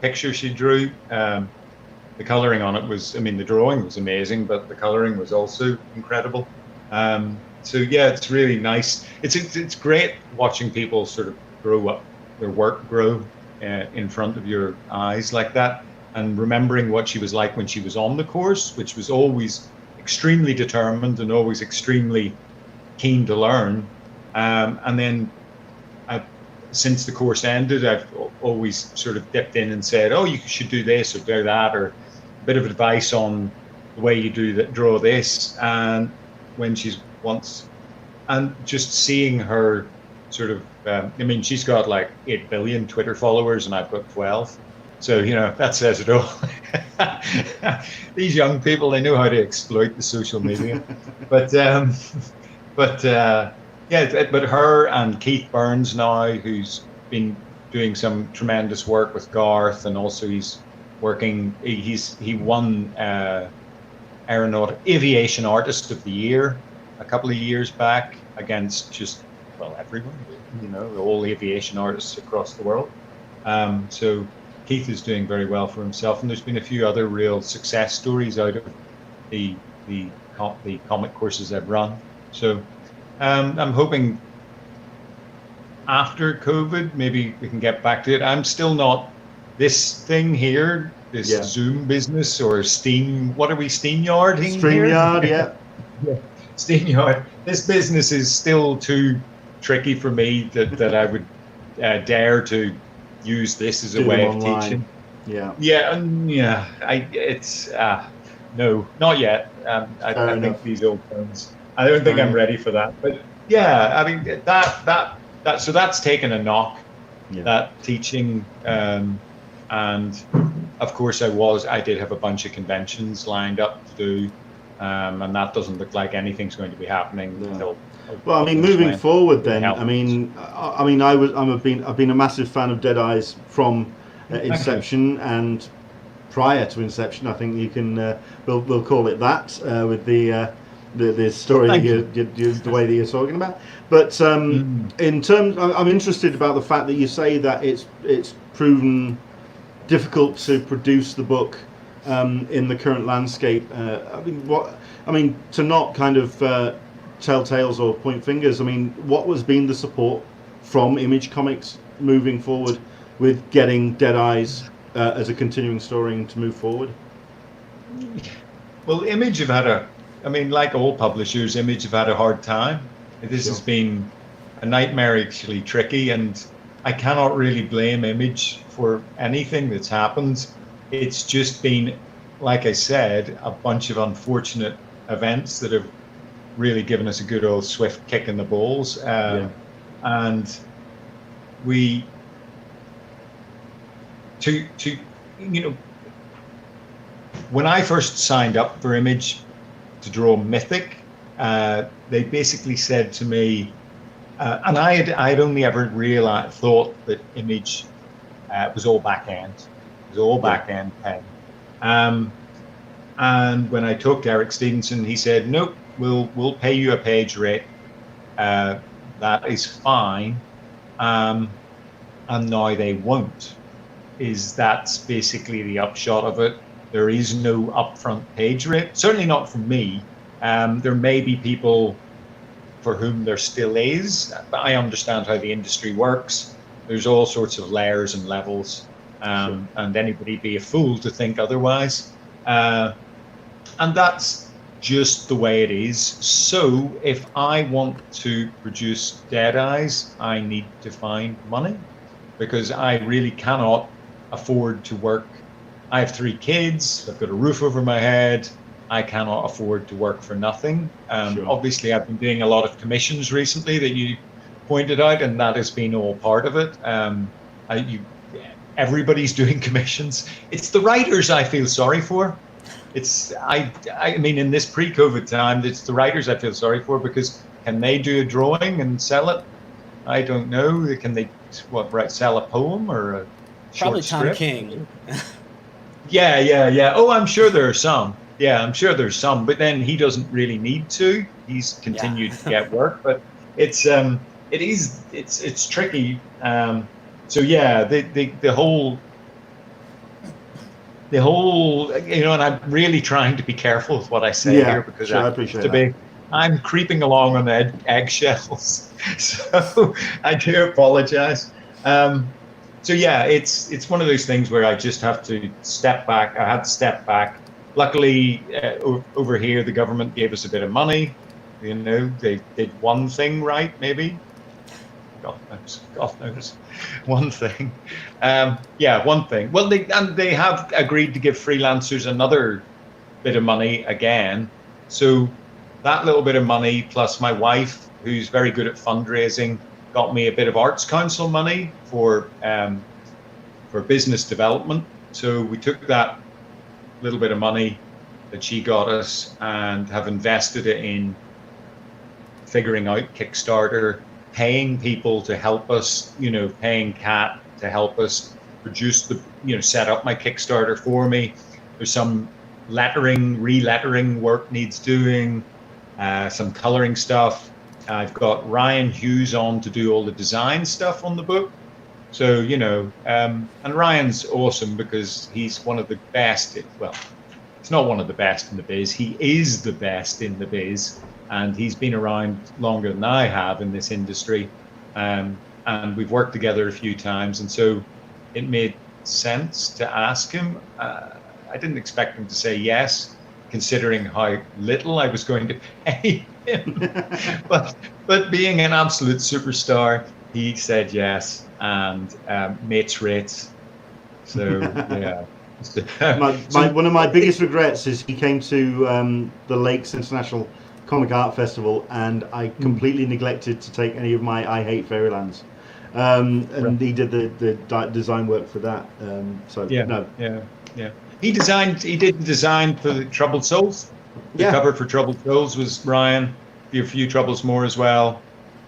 picture she drew. The coloring on it was, I mean, the drawing was amazing, but the coloring was also incredible. So yeah, it's really nice. It's great watching people sort of grow up, their work grow in front of your eyes like that, and remembering what she was like when she was on the course, which was always extremely determined and always extremely keen to learn. And then since the course ended, I've always sort of dipped in and said, oh, you should do this or do that, or a bit of advice on the way you draw this. And when she's and just seeing her sort of, I mean, she's got like 8 billion Twitter followers and I've got 12. So, you know, that says it all. These young people, they know how to exploit the social media. But her and Keith Burns now, who's been doing some tremendous work with Garth, and also he's working, he won Aviation Artist of the Year a couple of years back against just, well, everyone, you know, all aviation artists across the world. So Keith is doing very well for himself, and there's been a few other real success stories out of the comic courses I've run. So I'm hoping after COVID, maybe we can get back to it. I'm still not this thing here, this Zoom business or Steam. What are we, StreamYard here? StreamYard, yeah. StreamYard. This business is still too tricky for me that I would dare to use this as a way of teaching. It's no, not yet. I think these old phones. I don't think I'm ready for that. But yeah, I mean that so that's taken a knock. That teaching, and of course I did have a bunch of conventions lined up to do. And that doesn't look like anything's going to be happening until. Well, I mean, moving forward, then. I've been a massive fan of Deadeye's from Inception and prior to Inception. I think you can we'll call it that with the story the way that you're talking about. But in terms, I'm interested about the fact that you say that it's proven difficult to produce the book. In the current landscape, to not kind of tell tales or point fingers. I mean, what has been the support from Image Comics moving forward with getting Deadeye's as a continuing story and to move forward? Well, Image have had like all publishers, Image have had a hard time. This Sure. has been a nightmarishly tricky, and I cannot really blame Image for anything that's happened. It's just been, like I said, a bunch of unfortunate events that have really given us a good old swift kick in the balls. And we, when I first signed up for Image to draw Mythic, they basically said to me, and I'd only ever thought that Image was all back end. It was all back end pen. And when I talked to Eric Stevenson, he said, "Nope, we'll pay you a page rate. That is fine." And now they won't. That's basically the upshot of it. There is no upfront page rate. Certainly not for me. There may be people for whom there still is, but I understand how the industry works. There's all sorts of layers and levels, Sure. and anybody be a fool to think otherwise. And that's just the way it is. So if I want to produce Dead Eyes, I need to find money, because I really cannot afford to work. I have 3 kids, I've got a roof over my head. I cannot afford to work for nothing. Sure. Obviously, I've been doing a lot of commissions recently that you pointed out, and that has been all part of it. Everybody's doing commissions. It's the writers I feel sorry for. I mean, in this pre-COVID time, it's the writers I feel sorry for, because can they do a drawing and sell it? I don't know. Can they sell a poem or a Probably short Tom script? King. Yeah. Oh, I'm sure there are some. Yeah, I'm sure there's some, but then he doesn't really need to. He's continued to get work, but it's tricky. So yeah, the whole, and I'm really trying to be careful with what I say here, because sure, I appreciate that. I'm creeping along on the eggshells, so I do apologize. So yeah, it's one of those things where I just have to step back. I had to step back. Luckily, over here, the government gave us a bit of money. They did one thing right, maybe. God knows, one thing. One thing. Well, they have agreed to give freelancers another bit of money again. So that little bit of money, plus my wife, who's very good at fundraising, got me a bit of Arts Council money for business development. So we took that little bit of money that she got us and have invested it in figuring out Kickstarter, paying people to help us, paying Kat to help us produce set up my Kickstarter for me. There's some relettering work needs doing, some coloring stuff. I've got Ryan Hughes on to do all the design stuff on the book. So, and Ryan's awesome because he's one of the best. He's not one of the best in the biz. He is the best in the biz. And he's been around longer than I have in this industry. And we've worked together a few times. And so it made sense to ask him. I didn't expect him to say yes, considering how little I was going to pay him. but being an absolute superstar, he said yes, and mates rates. So yeah. One of my biggest regrets is he came to the Lakes International Comic Art Festival, and I completely neglected to take any of my I Hate Fairylands. And he did the design work for that. Yeah. He did the design for the Troubled Souls. The cover for Troubled Souls was Ryan. A few Troubles more as well.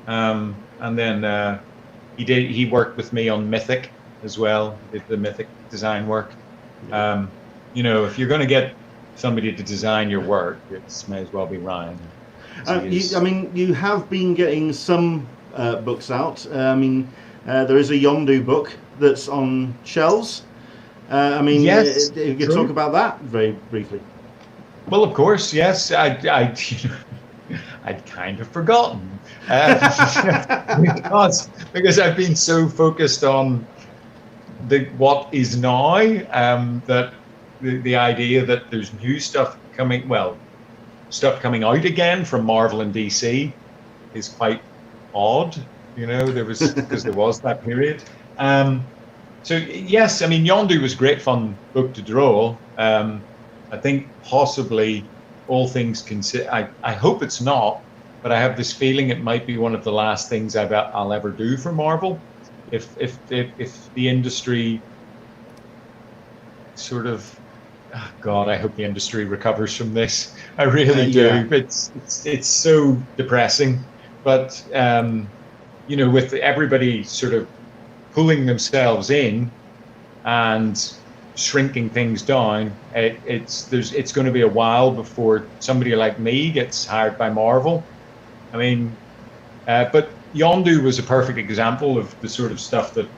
And then he worked with me on Mythic as well. Did the Mythic design work. If you're going to get somebody to design your work, it may as well be Ryan. You have been getting some books out. There is a Yondu book that's on shelves. Yes, you could talk about that very briefly. Well, of course, yes. I'd kind of forgotten because I've been so focused on what is now, that the idea that there's new stuff coming, stuff coming out again from Marvel and DC is quite odd. Because there was that period. So yes, I mean, Yondu was a great fun book to draw. I think possibly, all things considered, I hope it's not, but I have this feeling it might be one of the last things I'll ever do for Marvel. If the industry sort of, oh God, I hope the industry recovers from this. I really do. Yeah. It's so depressing, but with everybody sort of pulling themselves in and shrinking things down, it's going to be a while before somebody like me gets hired by Marvel. I mean, but Yondu was a perfect example of the sort of stuff that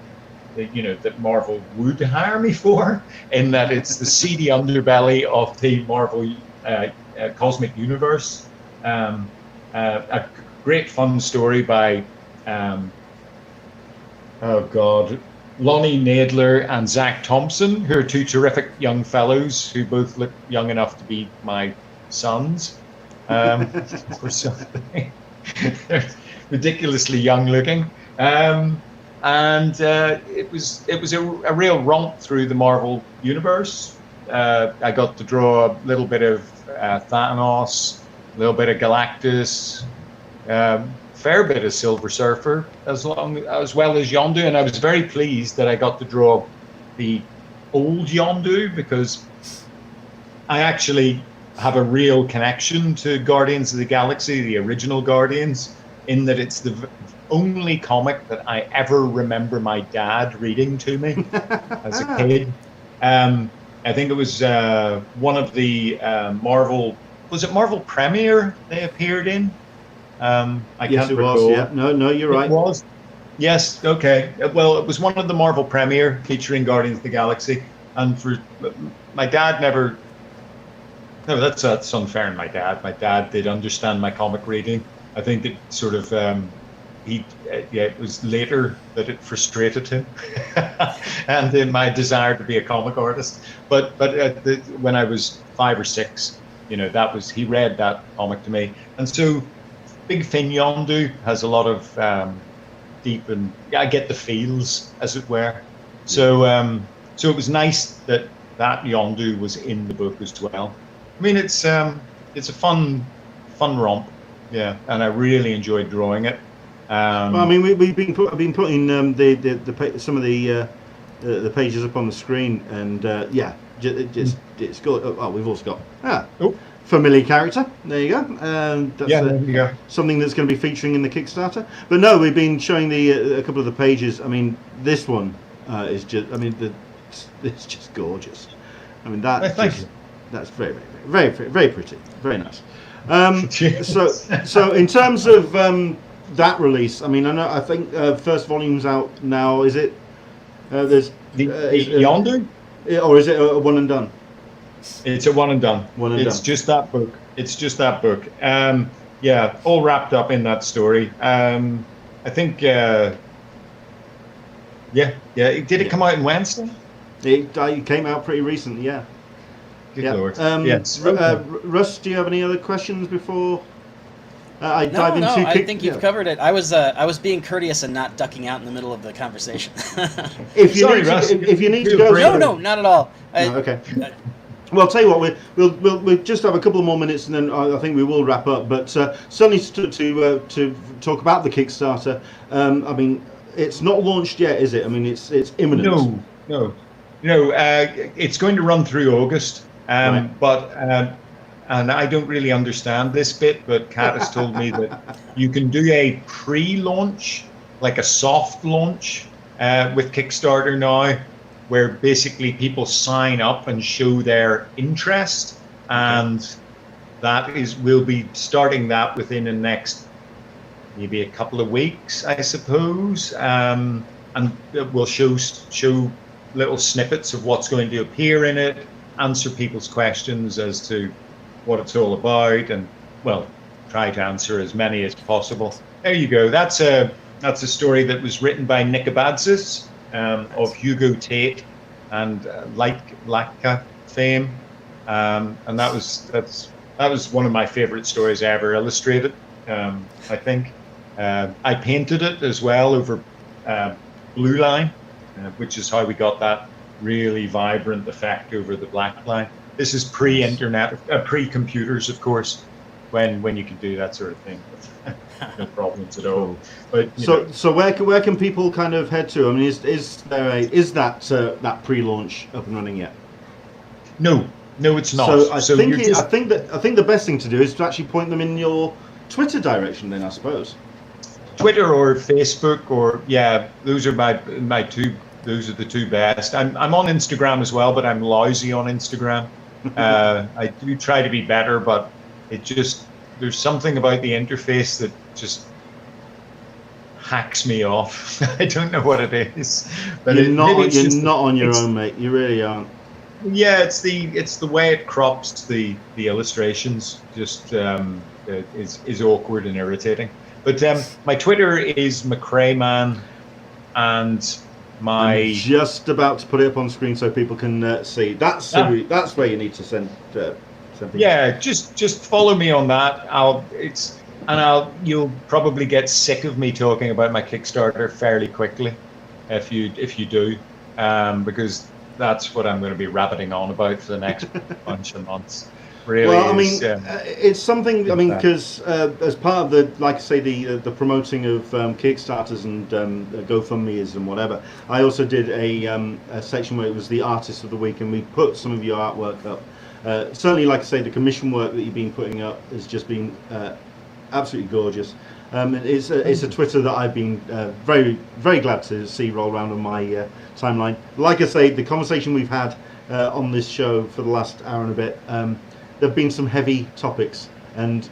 Marvel would hire me for, in that it's the seedy underbelly of the Marvel cosmic universe. A great fun story by Lonnie Nadler and Zach Thompson, who are two terrific young fellows who both look young enough to be my sons. Or something. They're ridiculously young looking. And it was a real romp through the Marvel universe. I got to draw a little bit of Thanos, a little bit of Galactus, fair bit of Silver Surfer, as well as Yondu, and I was very pleased that I got to draw the old Yondu, because I actually have a real connection to Guardians of the Galaxy, the original Guardians, in that it's the only comic that I ever remember my dad reading to me as a kid. I think it was one of the Marvel Premiere they appeared in? Yes, it was. Yeah, no, you're right. It was. Yes. Okay. Well, it was one of the Marvel Premiere featuring Guardians of the Galaxy, and for my dad never. No, that's unfair on my dad. My dad did understand my comic reading. I think it sort of it was later that it frustrated him, and in my desire to be a comic artist. But when I was 5 or 6, he read that comic to me, and so. Big Fin Yondu has a lot of deep, and I get the feels, as it were. So it was nice that Yondu was in the book as well. I mean, it's a fun romp, yeah, and I really enjoyed drawing it. Well, I mean, I've been putting some of the pages up on the screen, and it's good. Oh, we've also got familiar character. There you go. That's, there you go. Something that's going to be featuring in the Kickstarter. But no, we've been showing a couple of the pages. I mean, this one is just. I mean, it's just gorgeous. I mean, that's very, very, very, very pretty. Very nice. So in terms of that release, I mean, I think first volume's out now. Is it? There's Yondu, or is it a one and done? It's a one and done. It's just that book. Yeah, all wrapped up in that story. I think. Did it come out on Wednesday? It came out pretty recently. Yeah. Good Lord. Yes. Russ, do you have any other questions before I dive into? I think you've covered it. I was being courteous and not ducking out in the middle of the conversation. If you need to go, no, not at all. Okay. Well, I'll tell you what, we'll just have a couple of more minutes, and then I think we will wrap up. But certainly to talk about the Kickstarter. I mean, it's not launched yet, is it? I mean, it's imminent. No. It's going to run through August, right. But and I don't really understand this bit, but Kat has told me that you can do a pre-launch, like a soft launch, with Kickstarter now, where basically people sign up and show their interest, and we'll be starting that within the next maybe a couple of weeks, I suppose, and we'll show little snippets of what's going to appear in it, answer people's questions as to what it's all about, and try to answer as many as possible. There you go. That's a story that was written by Nick Abadzis, of Hugo Tate and Latka fame, and that was one of my favorite stories I ever illustrated. I think I painted it as well over blue line, which is how we got that really vibrant effect over the black line. This is pre-internet, pre-computers, of course, when you can do that sort of thing. No problems at all. But so where can people kind of head to? I mean, is that pre-launch up and running yet? No, it's not. So I think the best thing to do is to actually point them in your Twitter direction. Then I suppose Twitter or Facebook, or those are my two. Those are the two best. I'm on Instagram as well, but I'm lousy on Instagram. I do try to be better, but there's something about the interface that just hacks me off. I don't know what it is. But you're not on your own, mate. You really aren't. Yeah, it's the way it crops the illustrations. Just is awkward and irritating. But my Twitter is McRaeman, and I'm just about to put it up on screen so people can see. That's where you need to send. Yeah, just follow me on that. You'll probably get sick of me talking about my Kickstarter fairly quickly, if you do, because that's what I'm going to be rabbiting on about for the next bunch of months. Really, well, I mean, it's something. I mean, because as part of the, like I say, the promoting of Kickstarters and GoFundMe's and whatever, I also did a section where it was the Artist of the Week, and we put some of your artwork up. Certainly, like I say, the commission work that you've been putting up has just been absolutely gorgeous. It's a Twitter that I've been very, very glad to see roll around on my timeline. Like I say, the conversation we've had on this show for the last hour and a bit, there have been some heavy topics, and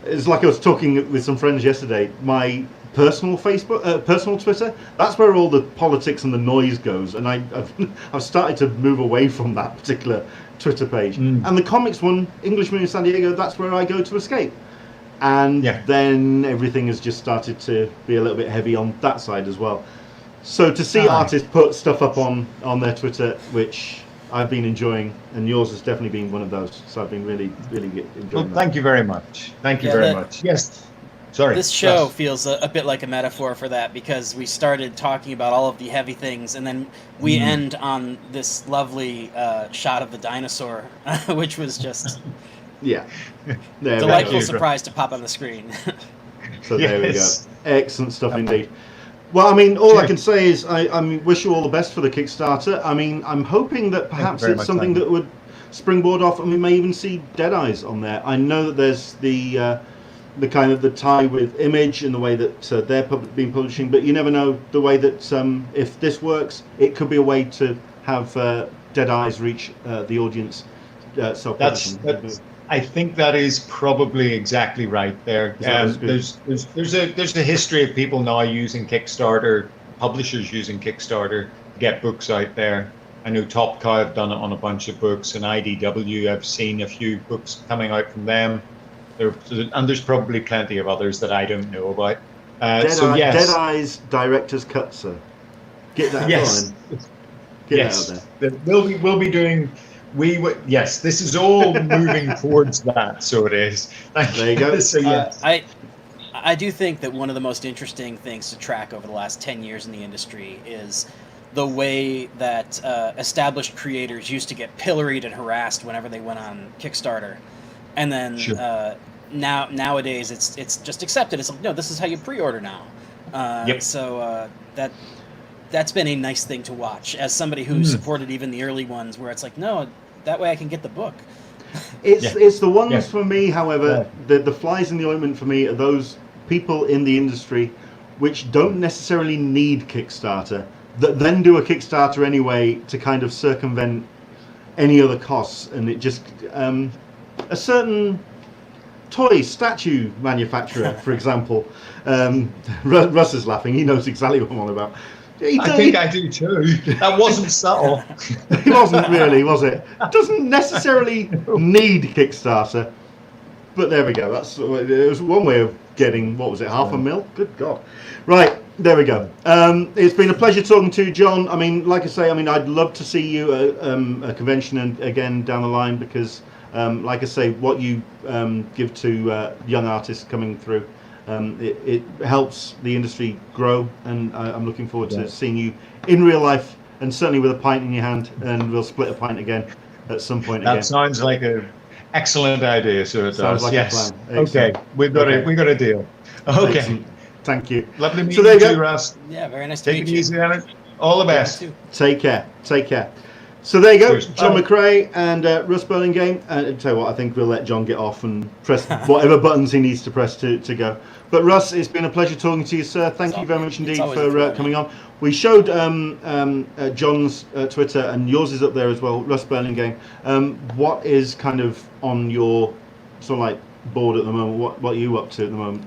it's like I was talking with some friends yesterday. My personal personal Twitter, that's where all the politics and the noise goes, and I've started to move away from that particular Twitter page. And the comics one, Englishman in San Diego, that's where I go to escape. And then everything has just started to be a little bit heavy on that side as well. So to see artists put stuff up on their Twitter, which I've been enjoying, and yours has definitely been one of those. So I've been really, really enjoying that. Thank you very much. Thank you very much. Yes. Sorry. This show feels a bit like a metaphor for that, because we started talking about all of the heavy things, and then we end on this lovely shot of the dinosaur, which was just delightful surprise to pop on the screen. So there we go. Excellent stuff indeed. Well, I mean, all I can say is I wish you all the best for the Kickstarter. I mean, I'm hoping that perhaps it's something that would springboard off, and we may even see Dead Eyes on there. I know that there's the kind of the tie with Image and the way that they're been publishing, but you never know the way that if this works, it could be a way to have Dead Eyes reach the audience. I think that is probably exactly right there. There's a history of people now using Kickstarter, publishers using Kickstarter to get books out there. I know Top Cow have done it on a bunch of books, and IDW, I've seen a few books coming out from them. And there's probably plenty of others that I don't know about. Dead Eyes Director's Cut, sir. Get that going. Get that out there. We'll be doing. This is all moving towards that, so it is. There you go. So yes. I do think that one of the most interesting things to track over the last 10 years in the industry is the way that established creators used to get pilloried and harassed whenever they went on Kickstarter, and then nowadays it's just accepted. It's like, no, this is how you pre-order now. So that's been a nice thing to watch as somebody who supported even the early ones, where it's like, no, that way I can get the book. It's the ones for me, however, the flies in the ointment for me are those people in the industry which don't necessarily need Kickstarter, that then do a Kickstarter anyway to kind of circumvent any other costs. And it just a certain toy statue manufacturer, for example, Russ is laughing, he knows exactly what I'm on about. I think I do too. That wasn't subtle. It wasn't really, was it? Doesn't necessarily need Kickstarter, but there we go. It was one way of getting, what was it, $500,000? Good God. Right, There we go. It's been a pleasure talking to you, John. I mean, like I say, I'd love to see you at a convention again down the line because, like I say, what you give to young artists coming through, it helps the industry grow, and I'm looking forward to seeing you in real life, and certainly with a pint in your hand, and we'll split a pint again at some point again. That sounds like an excellent idea, so it Sounds does. like Yes. a plan. Excellent. Okay, we've got a deal. Okay. Excellent. Thank you. Lovely meeting So there you you, go. Russ. Yeah, very nice to Take meet it you. easy, Leonard. All the best. too. Take care. Take care. So there you go, Cheers. John Bye. McRae and Russ Burlingame. And tell you what, I think we'll let John get off and press whatever buttons he needs to press to go. But Russ, it's been a pleasure talking to you, sir. Thank you very much indeed always a for pleasure. coming on. We showed John's Twitter, and yours is up there as well, Russ Burlingame. What is kind of on your sort of like board at the moment? What are you up to at the moment?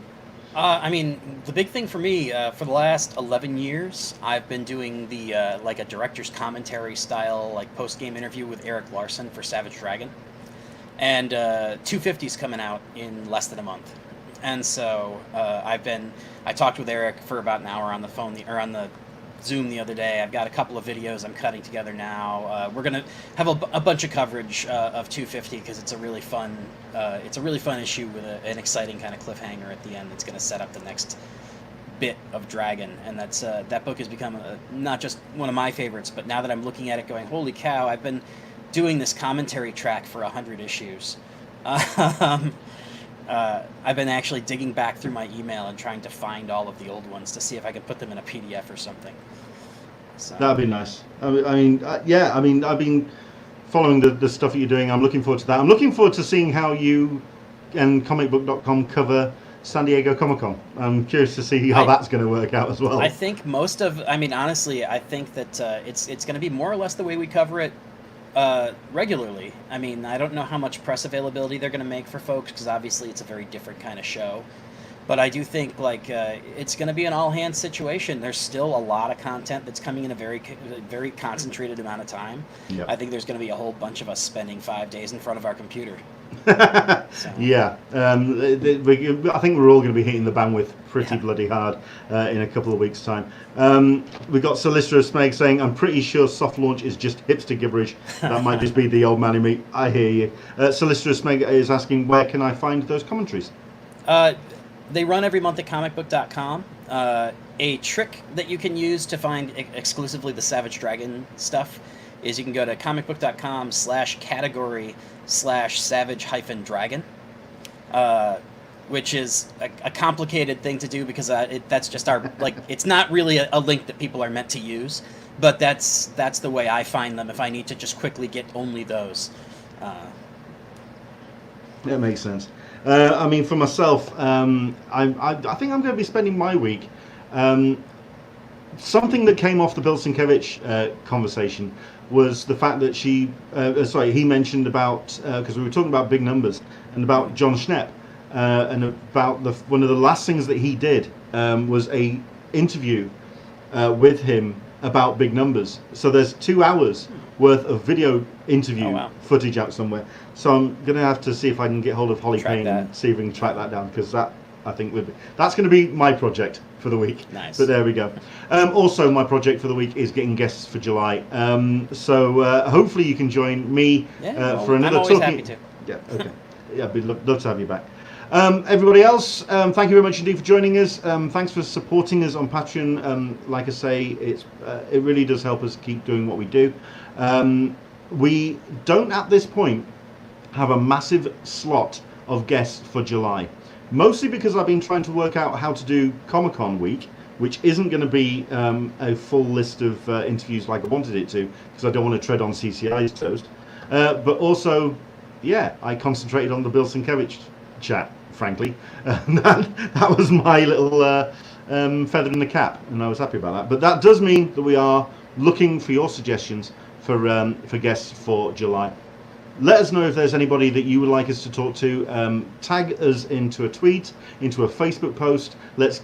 I mean, the big thing for me, for the last 11 years, I've been doing the, like a director's commentary style, like post-game interview with Eric Larson for Savage Dragon. And 250's coming out in less than a month. And so I talked with Eric for about an hour on the phone, or on the Zoom the other day. I've got a couple of videos I'm cutting together now. We're gonna have a bunch of coverage of 250 because it's a really fun issue with an exciting kind of cliffhanger at the end that's going to set up the next bit of Dragon. And that's that book has become not just one of my favorites, but now that I'm looking at it, going, holy cow! I've been doing this commentary track for 100 issues. I've been actually digging back through my email and trying to find all of the old ones to see if I could put them in a PDF or something. So. That'd be nice. Yeah. I've been following the stuff that you're doing. I'm looking forward to that. I'm looking forward to seeing how you and comicbook.com cover San Diego Comic-Con. I'm curious to see how that's going to work out as well. I think honestly, I think that it's going to be more or less the way we cover it regularly. I mean, I don't know how much press availability they're going to make for folks because obviously it's a very different kind of show. But I do think it's going to be an all-hands situation. There's still a lot of content that's coming in a very, very concentrated amount of time. Yep. I think there's going to be a whole bunch of us spending 5 days in front of our computer. Yeah, I think we're all going to be hitting the bandwidth pretty bloody hard in a couple of weeks' time. We've got Solicitor Smeg saying, I'm pretty sure soft launch is just hipster gibberish. That might just be the old man in me. I hear you. Solicitor Smeg is asking, where can I find those commentaries? They run every month at comicbook.com. A trick that you can use to find exclusively the Savage Dragon stuff is you can go to comicbook.com/category/savage-dragon, which is a complicated thing to do because that's just our, it's not really a link that people are meant to use, but that's the way I find them if I need to just quickly get only those. That makes sense. I mean, for myself, I think I'm going to be spending my week. Something that came off the Bill Sienkiewicz conversation was the fact that he mentioned about, because we were talking about big numbers, and about John Schnepp, and about one of the last things that he did was a interview with him about big numbers. So there's 2 hours worth of video interview footage out somewhere. So I'm going to have to see if I can get hold of Holly Payne and see if we can track that down, because that, I think, that's going to be my project for the week. Nice. But there we go. Also, my project for the week is getting guests for July. So hopefully you can join me for another I'm always happy to. Yeah, okay. Yeah, I'd love to have you back. Everybody else, thank you very much indeed for joining us. Thanks for supporting us on Patreon. Like I say, it really does help us keep doing what we do. We don't at this point have a massive slot of guests for July, mostly because I've been trying to work out how to do Comic-Con week, which isn't going to be a full list of interviews like I wanted it to, because I don't want to tread on CCI's toes. But also, yeah, I concentrated on the Bill Sienkiewicz chat, frankly. That was my little feather in the cap, and I was happy about that. But that does mean that we are looking for your suggestions for guests for July. Let us know if there's anybody that you would like us to talk to. Tag us into a tweet, into a Facebook post. Let's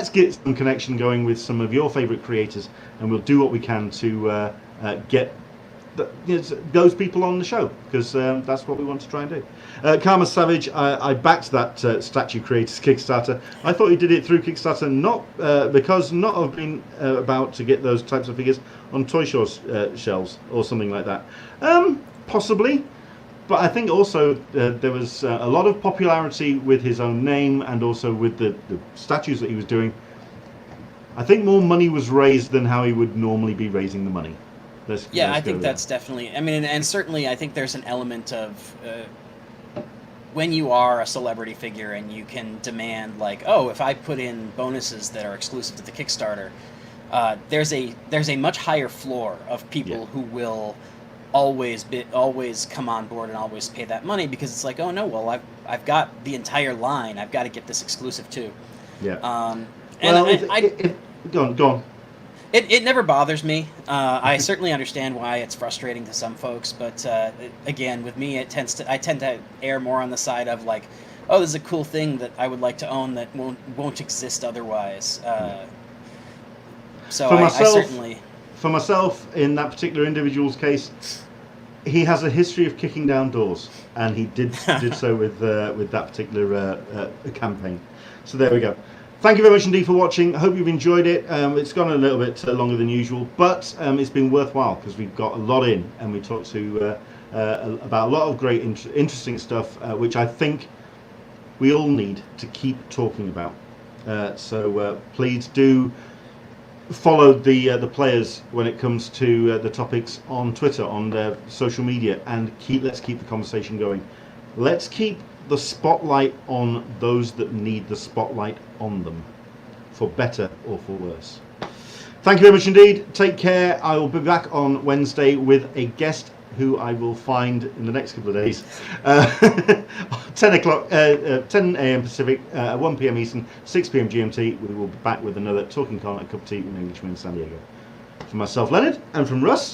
get some connection going with some of your favorite creators, and we'll do what we can to get those people on the show, because that's what we want to try and do. Karma Savage, I backed that Statue Creators Kickstarter. I thought he did it through Kickstarter, not because not have been about to get those types of figures on Toy Shaw's shelves or something like that. Possibly. But I think also there was a lot of popularity with his own name and also with the statues that he was doing. I think more money was raised than how he would normally be raising the money. I think that's definitely, I mean, and certainly I think there's an element of when you are a celebrity figure and you can demand, like, oh, if I put in bonuses that are exclusive to the Kickstarter, there's a much higher floor of people who will always come on board and always pay that money, because it's like, oh no, well, I've got the entire line, I've got to get this exclusive too. Go on. It never bothers me. I certainly understand why it's frustrating to some folks, but again, with me, I tend to err more on the side of like, oh, this is a cool thing that I would like to own that won't exist otherwise. So I certainly. For myself, in that particular individual's case, he has a history of kicking down doors, and he did so with that particular campaign. So there we go. Thank you very much indeed for watching. I hope you've enjoyed it. It's gone a little bit longer than usual, but it's been worthwhile because we've got a lot in, and we talked to about a lot of great, interesting stuff, which I think we all need to keep talking about. So please do follow the players when it comes to the topics on Twitter, on their social media, and let's keep the conversation going. Let's keep the spotlight on those that need the spotlight on them, for better or for worse. Thank you very much indeed. Take care. I will be back on Wednesday with a guest who I will find in the next couple of days. 10 a.m. Pacific, 1 p.m. Eastern, 6 p.m. GMT. We will be back with another Talking Con, a cup of tea with Englishman in San Diego. From myself, Leonard, and from Russ.